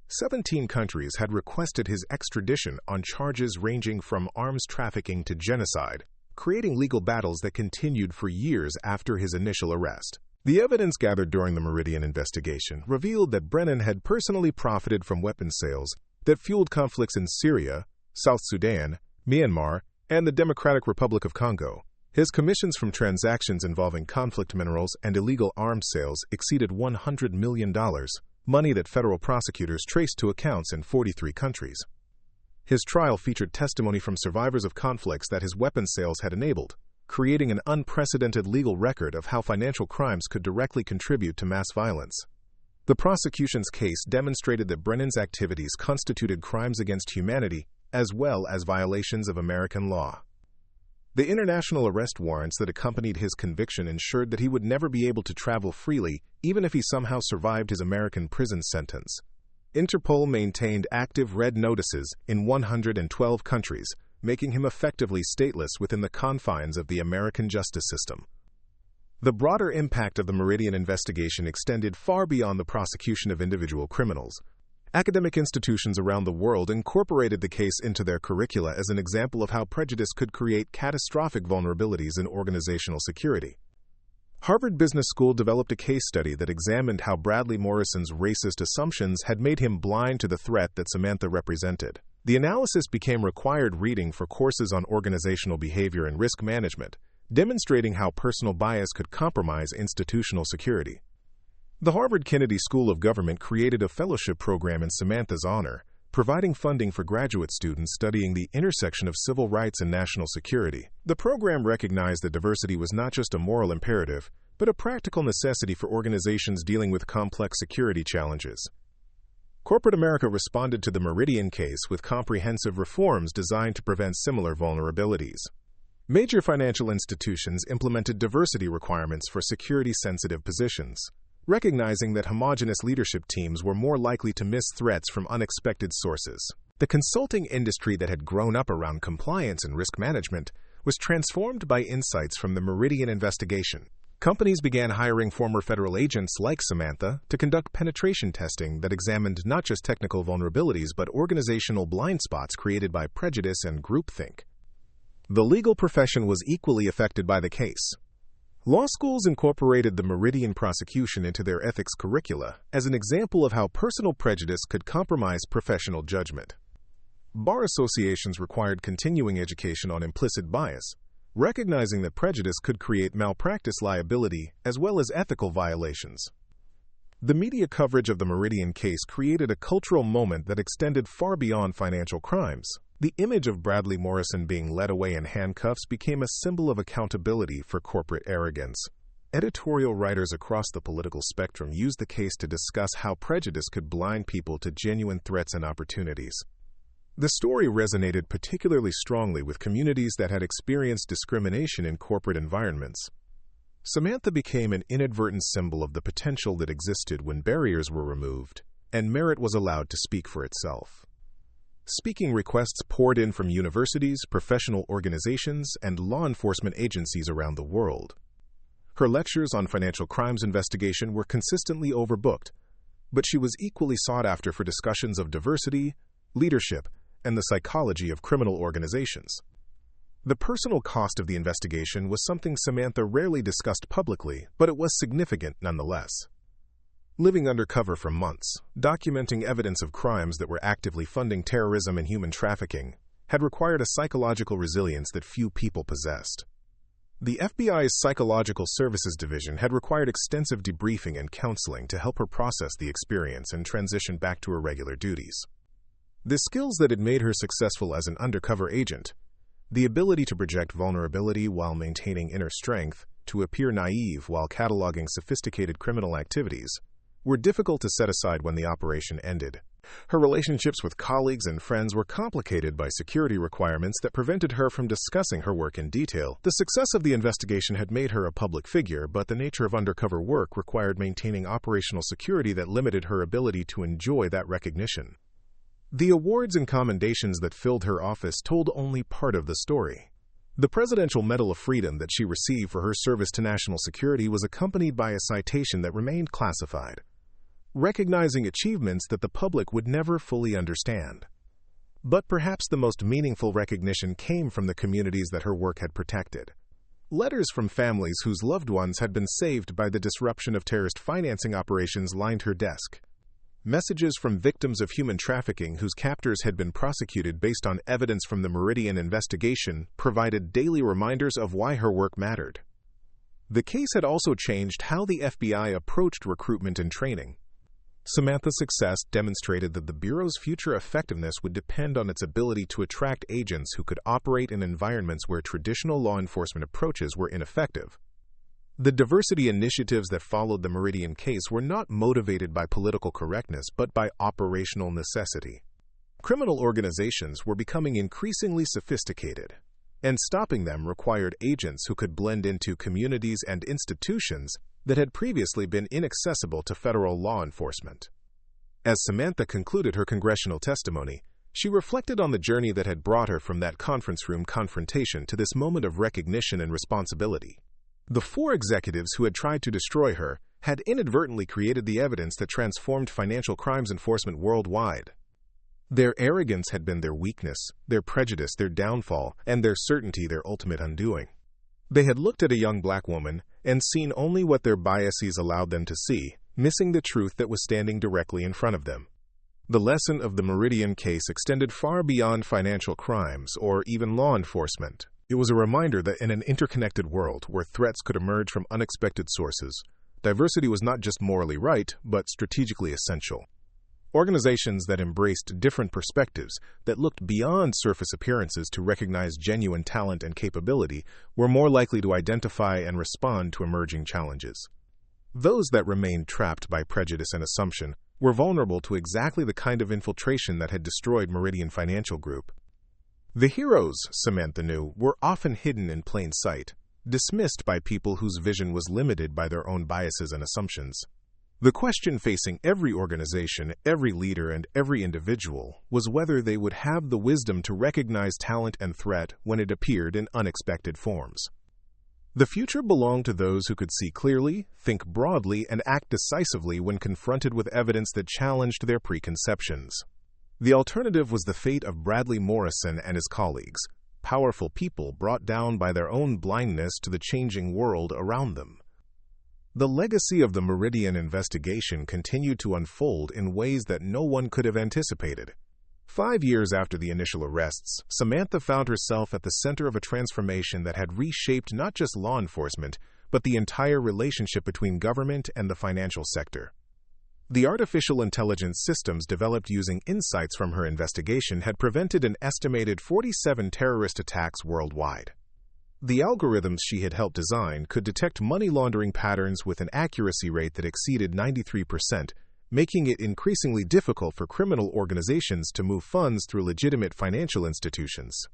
17 countries had requested his extradition on charges ranging from arms trafficking to genocide, creating legal battles that continued for years after his initial arrest. The evidence gathered during the Meridian investigation revealed that Brennan had personally profited from weapons sales that fueled conflicts in Syria, South Sudan, Myanmar, and the Democratic Republic of Congo. His commissions from transactions involving conflict minerals and illegal arms sales exceeded $100 million, money that federal prosecutors traced to accounts in 43 countries. His trial featured testimony from survivors of conflicts that his weapons sales had enabled, creating an unprecedented legal record of how financial crimes could directly contribute to mass violence. The prosecution's case demonstrated that Brennan's activities constituted crimes against humanity as well as violations of American law. The international arrest warrants that accompanied his conviction ensured that he would never be able to travel freely, even if he somehow survived his American prison sentence. Interpol maintained active red notices in 112 countries, making him effectively stateless within the confines of the American justice system. The broader impact of the Meridian investigation extended far beyond the prosecution of individual criminals. Academic institutions around the world incorporated the case into their curricula as an example of how prejudice could create catastrophic vulnerabilities in organizational security. Harvard Business School developed a case study that examined how Bradley Morrison's racist assumptions had made him blind to the threat that Samantha represented. The analysis became required reading for courses on organizational behavior and risk management, demonstrating how personal bias could compromise institutional security. The Harvard Kennedy School of Government created a fellowship program in Samantha's honor, providing funding for graduate students studying the intersection of civil rights and national security. The program recognized that diversity was not just a moral imperative, but a practical necessity for organizations dealing with complex security challenges. Corporate America responded to the Meridian case with comprehensive reforms designed to prevent similar vulnerabilities. Major financial institutions implemented diversity requirements for security-sensitive positions, recognizing that homogeneous leadership teams were more likely to miss threats from unexpected sources. The consulting industry that had grown up around compliance and risk management was transformed by insights from the Meridian investigation. Companies began hiring former federal agents like Samantha to conduct penetration testing that examined not just technical vulnerabilities but organizational blind spots created by prejudice and groupthink. The legal profession was equally affected by the case. Law schools incorporated the Meridian prosecution into their ethics curricula as an example of how personal prejudice could compromise professional judgment. Bar associations required continuing education on implicit bias, recognizing that prejudice could create malpractice liability as well as ethical violations. The media coverage of the Meridian case created a cultural moment that extended far beyond financial crimes. The image of Bradley Morrison being led away in handcuffs became a symbol of accountability for corporate arrogance. Editorial writers across the political spectrum used the case to discuss how prejudice could blind people to genuine threats and opportunities. The story resonated particularly strongly with communities that had experienced discrimination in corporate environments. Samantha became an inadvertent symbol of the potential that existed when barriers were removed, and merit was allowed to speak for itself. Speaking requests poured in from universities, professional organizations, and law enforcement agencies around the world. Her lectures on financial crimes investigation were consistently overbooked, but she was equally sought after for discussions of diversity, leadership, and the psychology of criminal organizations. The personal cost of the investigation was something Samantha rarely discussed publicly, but it was significant nonetheless. Living undercover for months, documenting evidence of crimes that were actively funding terrorism and human trafficking, had required a psychological resilience that few people possessed. The FBI's Psychological Services Division had required extensive debriefing and counseling to help her process the experience and transition back to her regular duties. The skills that had made her successful as an undercover agent, the ability to project vulnerability while maintaining inner strength, to appear naive while cataloging sophisticated criminal activities, were difficult to set aside when the operation ended. Her relationships with colleagues and friends were complicated by security requirements that prevented her from discussing her work in detail. The success of the investigation had made her a public figure, but the nature of undercover work required maintaining operational security that limited her ability to enjoy that recognition. The awards and commendations that filled her office told only part of the story. The Presidential Medal of Freedom that she received for her service to national security was accompanied by a citation that remained classified, recognizing achievements that the public would never fully understand. But perhaps the most meaningful recognition came from the communities that her work had protected. Letters from families whose loved ones had been saved by the disruption of terrorist financing operations lined her desk. Messages from victims of human trafficking whose captors had been prosecuted based on evidence from the Meridian investigation provided daily reminders of why her work mattered. The case had also changed how the FBI approached recruitment and training. Samantha's success demonstrated that the Bureau's future effectiveness would depend on its ability to attract agents who could operate in environments where traditional law enforcement approaches were ineffective. The diversity initiatives that followed the Meridian case were not motivated by political correctness, but by operational necessity. Criminal organizations were becoming increasingly sophisticated, and stopping them required agents who could blend into communities and institutions that had previously been inaccessible to federal law enforcement. As Samantha concluded her congressional testimony, she reflected on the journey that had brought her from that conference room confrontation to this moment of recognition and responsibility. The 4 executives who had tried to destroy her had inadvertently created the evidence that transformed financial crimes enforcement worldwide. Their arrogance had been their weakness, their prejudice their downfall, and their certainty their ultimate undoing. They had looked at a young black woman and seen only what their biases allowed them to see, missing the truth that was standing directly in front of them. The lesson of the Meridian case extended far beyond financial crimes or even law enforcement. It was a reminder that in an interconnected world where threats could emerge from unexpected sources, diversity was not just morally right, but strategically essential. Organizations that embraced different perspectives, that looked beyond surface appearances to recognize genuine talent and capability, were more likely to identify and respond to emerging challenges. Those that remained trapped by prejudice and assumption were vulnerable to exactly the kind of infiltration that had destroyed Meridian Financial Group. The heroes, Samantha knew, were often hidden in plain sight, dismissed by people whose vision was limited by their own biases and assumptions. The question facing every organization, every leader, and every individual was whether they would have the wisdom to recognize talent and threat when it appeared in unexpected forms. The future belonged to those who could see clearly, think broadly, and act decisively when confronted with evidence that challenged their preconceptions. The alternative was the fate of Bradley Morrison and his colleagues, powerful people brought down by their own blindness to the changing world around them. The legacy of the Meridian investigation continued to unfold in ways that no one could have anticipated. 5 years after the initial arrests, Samantha found herself at the center of a transformation that had reshaped not just law enforcement, but the entire relationship between government and the financial sector. The artificial intelligence systems developed using insights from her investigation had prevented an estimated 47 terrorist attacks worldwide. The algorithms she had helped design could detect money laundering patterns with an accuracy rate that exceeded 93%, making it increasingly difficult for criminal organizations to move funds through legitimate financial institutions.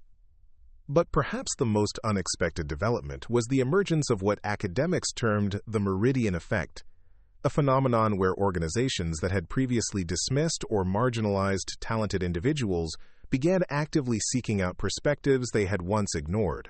But perhaps the most unexpected development was the emergence of what academics termed the Meridian effect, a phenomenon where organizations that had previously dismissed or marginalized talented individuals began actively seeking out perspectives they had once ignored.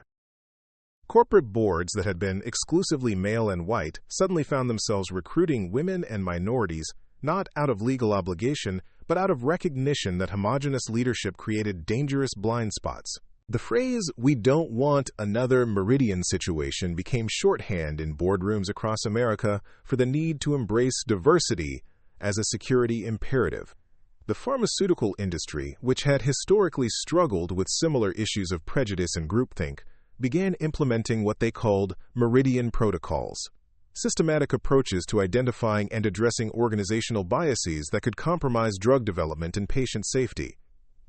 Corporate boards that had been exclusively male and white suddenly found themselves recruiting women and minorities, not out of legal obligation, but out of recognition that homogeneous leadership created dangerous blind spots. The phrase, "we don't want another Meridian situation," became shorthand in boardrooms across America for the need to embrace diversity as a security imperative. The pharmaceutical industry, which had historically struggled with similar issues of prejudice and groupthink, began implementing what they called Meridian protocols, systematic approaches to identifying and addressing organizational biases that could compromise drug development and patient safety.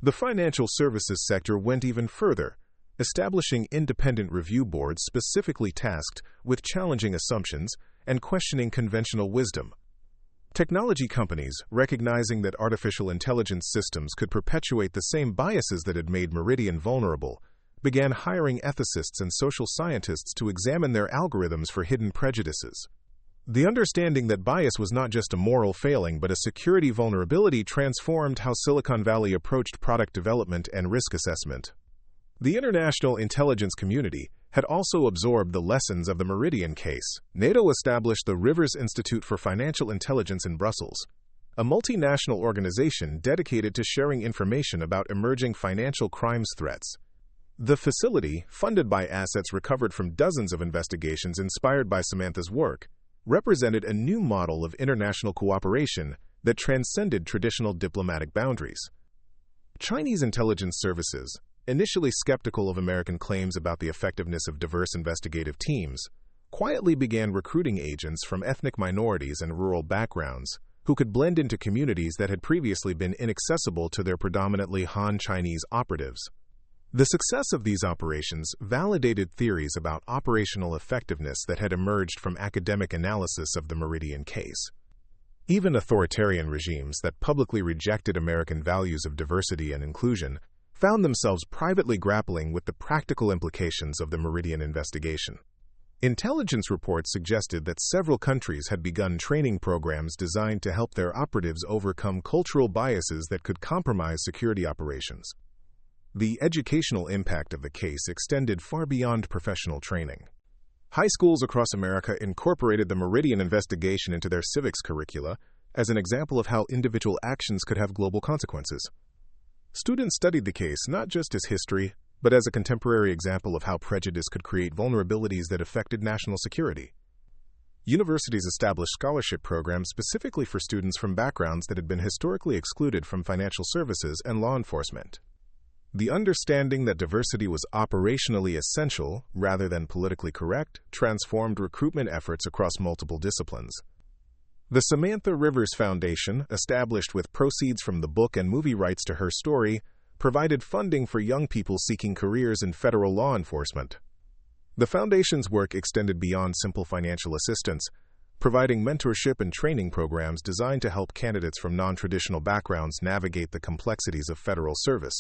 The financial services sector went even further, establishing independent review boards specifically tasked with challenging assumptions and questioning conventional wisdom. Technology companies, recognizing that artificial intelligence systems could perpetuate the same biases that had made Meridian vulnerable, began hiring ethicists and social scientists to examine their algorithms for hidden prejudices. The understanding that bias was not just a moral failing but a security vulnerability transformed how Silicon Valley approached product development and risk assessment. The international intelligence community had also absorbed the lessons of the Meridian case. NATO established the Rivers Institute for Financial Intelligence in Brussels, a multinational organization dedicated to sharing information about emerging financial crimes threats. The facility, funded by assets recovered from dozens of investigations inspired by Samantha's work, represented a new model of international cooperation that transcended traditional diplomatic boundaries. Chinese intelligence services, initially skeptical of American claims about the effectiveness of diverse investigative teams, quietly began recruiting agents from ethnic minorities and rural backgrounds who could blend into communities that had previously been inaccessible to their predominantly Han Chinese operatives. The success of these operations validated theories about operational effectiveness that had emerged from academic analysis of the Meridian case. Even authoritarian regimes that publicly rejected American values of diversity and inclusion found themselves privately grappling with the practical implications of the Meridian investigation. Intelligence reports suggested that several countries had begun training programs designed to help their operatives overcome cultural biases that could compromise security operations. The educational impact of the case extended far beyond professional training. High schools across America incorporated the Meridian investigation into their civics curricula as an example of how individual actions could have global consequences. Students studied the case not just as history, but as a contemporary example of how prejudice could create vulnerabilities that affected national security. Universities established scholarship programs specifically for students from backgrounds that had been historically excluded from financial services and law enforcement. The understanding that diversity was operationally essential rather than politically correct transformed recruitment efforts across multiple disciplines. The Samantha Rivers Foundation, established with proceeds from the book and movie rights to her story, provided funding for young people seeking careers in federal law enforcement. The foundation's work extended beyond simple financial assistance, providing mentorship and training programs designed to help candidates from non-traditional backgrounds navigate the complexities of federal service.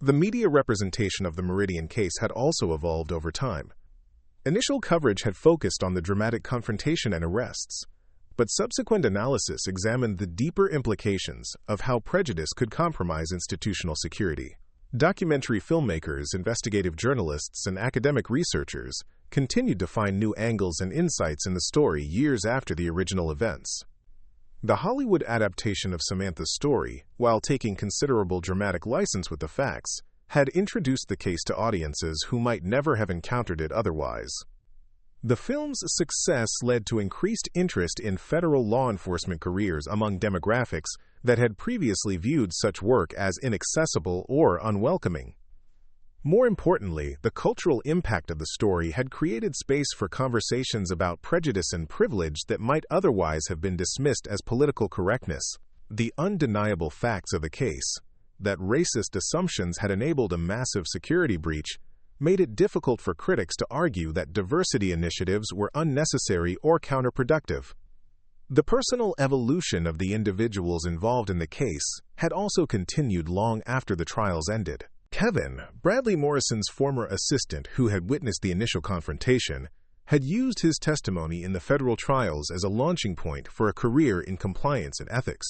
The media representation of the Meridian case had also evolved over time. Initial coverage had focused on the dramatic confrontation and arrests, but subsequent analysis examined the deeper implications of how prejudice could compromise institutional security. Documentary filmmakers, investigative journalists, and academic researchers continued to find new angles and insights in the story years after the original events. The Hollywood adaptation of Samantha's story, while taking considerable dramatic license with the facts, had introduced the case to audiences who might never have encountered it otherwise. The film's success led to increased interest in federal law enforcement careers among demographics that had previously viewed such work as inaccessible or unwelcoming. More importantly, the cultural impact of the story had created space for conversations about prejudice and privilege that might otherwise have been dismissed as political correctness. The undeniable facts of the case, that racist assumptions had enabled a massive security breach, made it difficult for critics to argue that diversity initiatives were unnecessary or counterproductive. The personal evolution of the individuals involved in the case had also continued long after the trials ended. Kevin, Bradley Morrison's former assistant who had witnessed the initial confrontation, had used his testimony in the federal trials as a launching point for a career in compliance and ethics.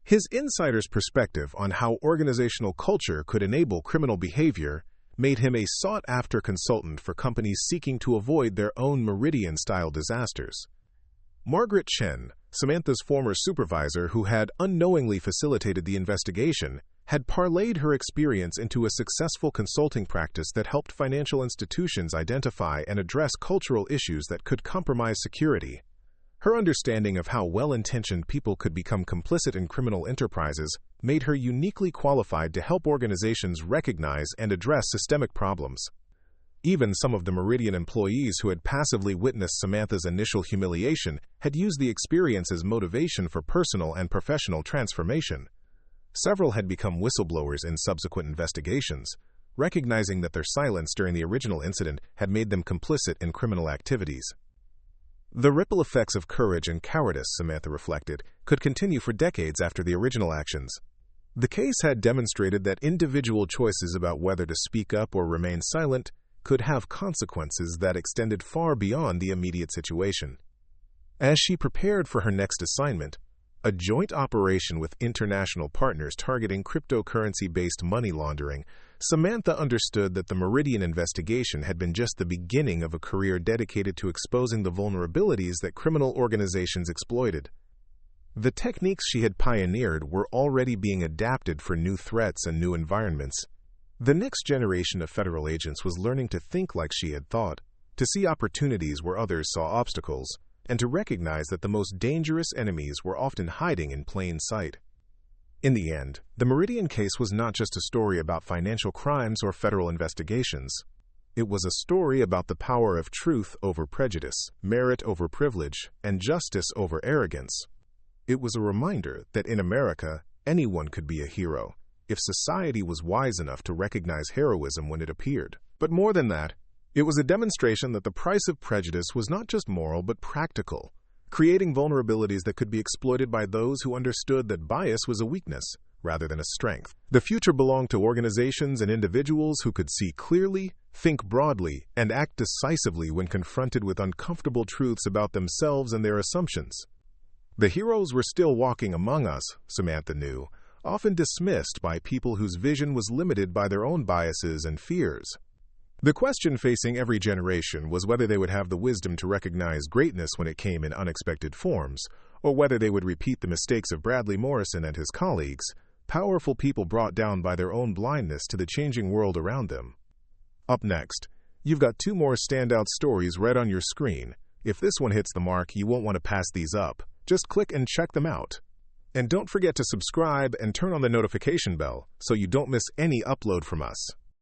His insider's perspective on how organizational culture could enable criminal behavior made him a sought-after consultant for companies seeking to avoid their own Meridian-style disasters. Margaret Chen, Samantha's former supervisor who had unknowingly facilitated the investigation, had parlayed her experience into a successful consulting practice that helped financial institutions identify and address cultural issues that could compromise security. Her understanding of how well-intentioned people could become complicit in criminal enterprises made her uniquely qualified to help organizations recognize and address systemic problems. Even some of the Meridian employees who had passively witnessed Samantha's initial humiliation had used the experience as motivation for personal and professional transformation. Several had become whistleblowers in subsequent investigations, recognizing that their silence during the original incident had made them complicit in criminal activities. The ripple effects of courage and cowardice, Samantha reflected, could continue for decades after the original actions. The case had demonstrated that individual choices about whether to speak up or remain silent could have consequences that extended far beyond the immediate situation. As she prepared for her next assignment, a joint operation with international partners targeting cryptocurrency-based money laundering, Samantha understood that the Meridian investigation had been just the beginning of a career dedicated to exposing the vulnerabilities that criminal organizations exploited. The techniques she had pioneered were already being adapted for new threats and new environments. The next generation of federal agents was learning to think like she had thought, to see opportunities where others saw obstacles, and to recognize that the most dangerous enemies were often hiding in plain sight. In the end, the Meridian case was not just a story about financial crimes or federal investigations. It was a story about the power of truth over prejudice, merit over privilege, and justice over arrogance. It was a reminder that in America, anyone could be a hero, if society was wise enough to recognize heroism when it appeared. But more than that, it was a demonstration that the price of prejudice was not just moral but practical, creating vulnerabilities that could be exploited by those who understood that bias was a weakness rather than a strength. The future belonged to organizations and individuals who could see clearly, think broadly, and act decisively when confronted with uncomfortable truths about themselves and their assumptions. The heroes were still walking among us, Samantha knew, often dismissed by people whose vision was limited by their own biases and fears. The question facing every generation was whether they would have the wisdom to recognize greatness when it came in unexpected forms, or whether they would repeat the mistakes of Bradley Morrison and his colleagues, powerful people brought down by their own blindness to the changing world around them. Up next, you've got two more standout stories right on your screen. If this one hits the mark, you won't want to pass these up. Just click and check them out. And don't forget to subscribe and turn on the notification bell so you don't miss any upload from us.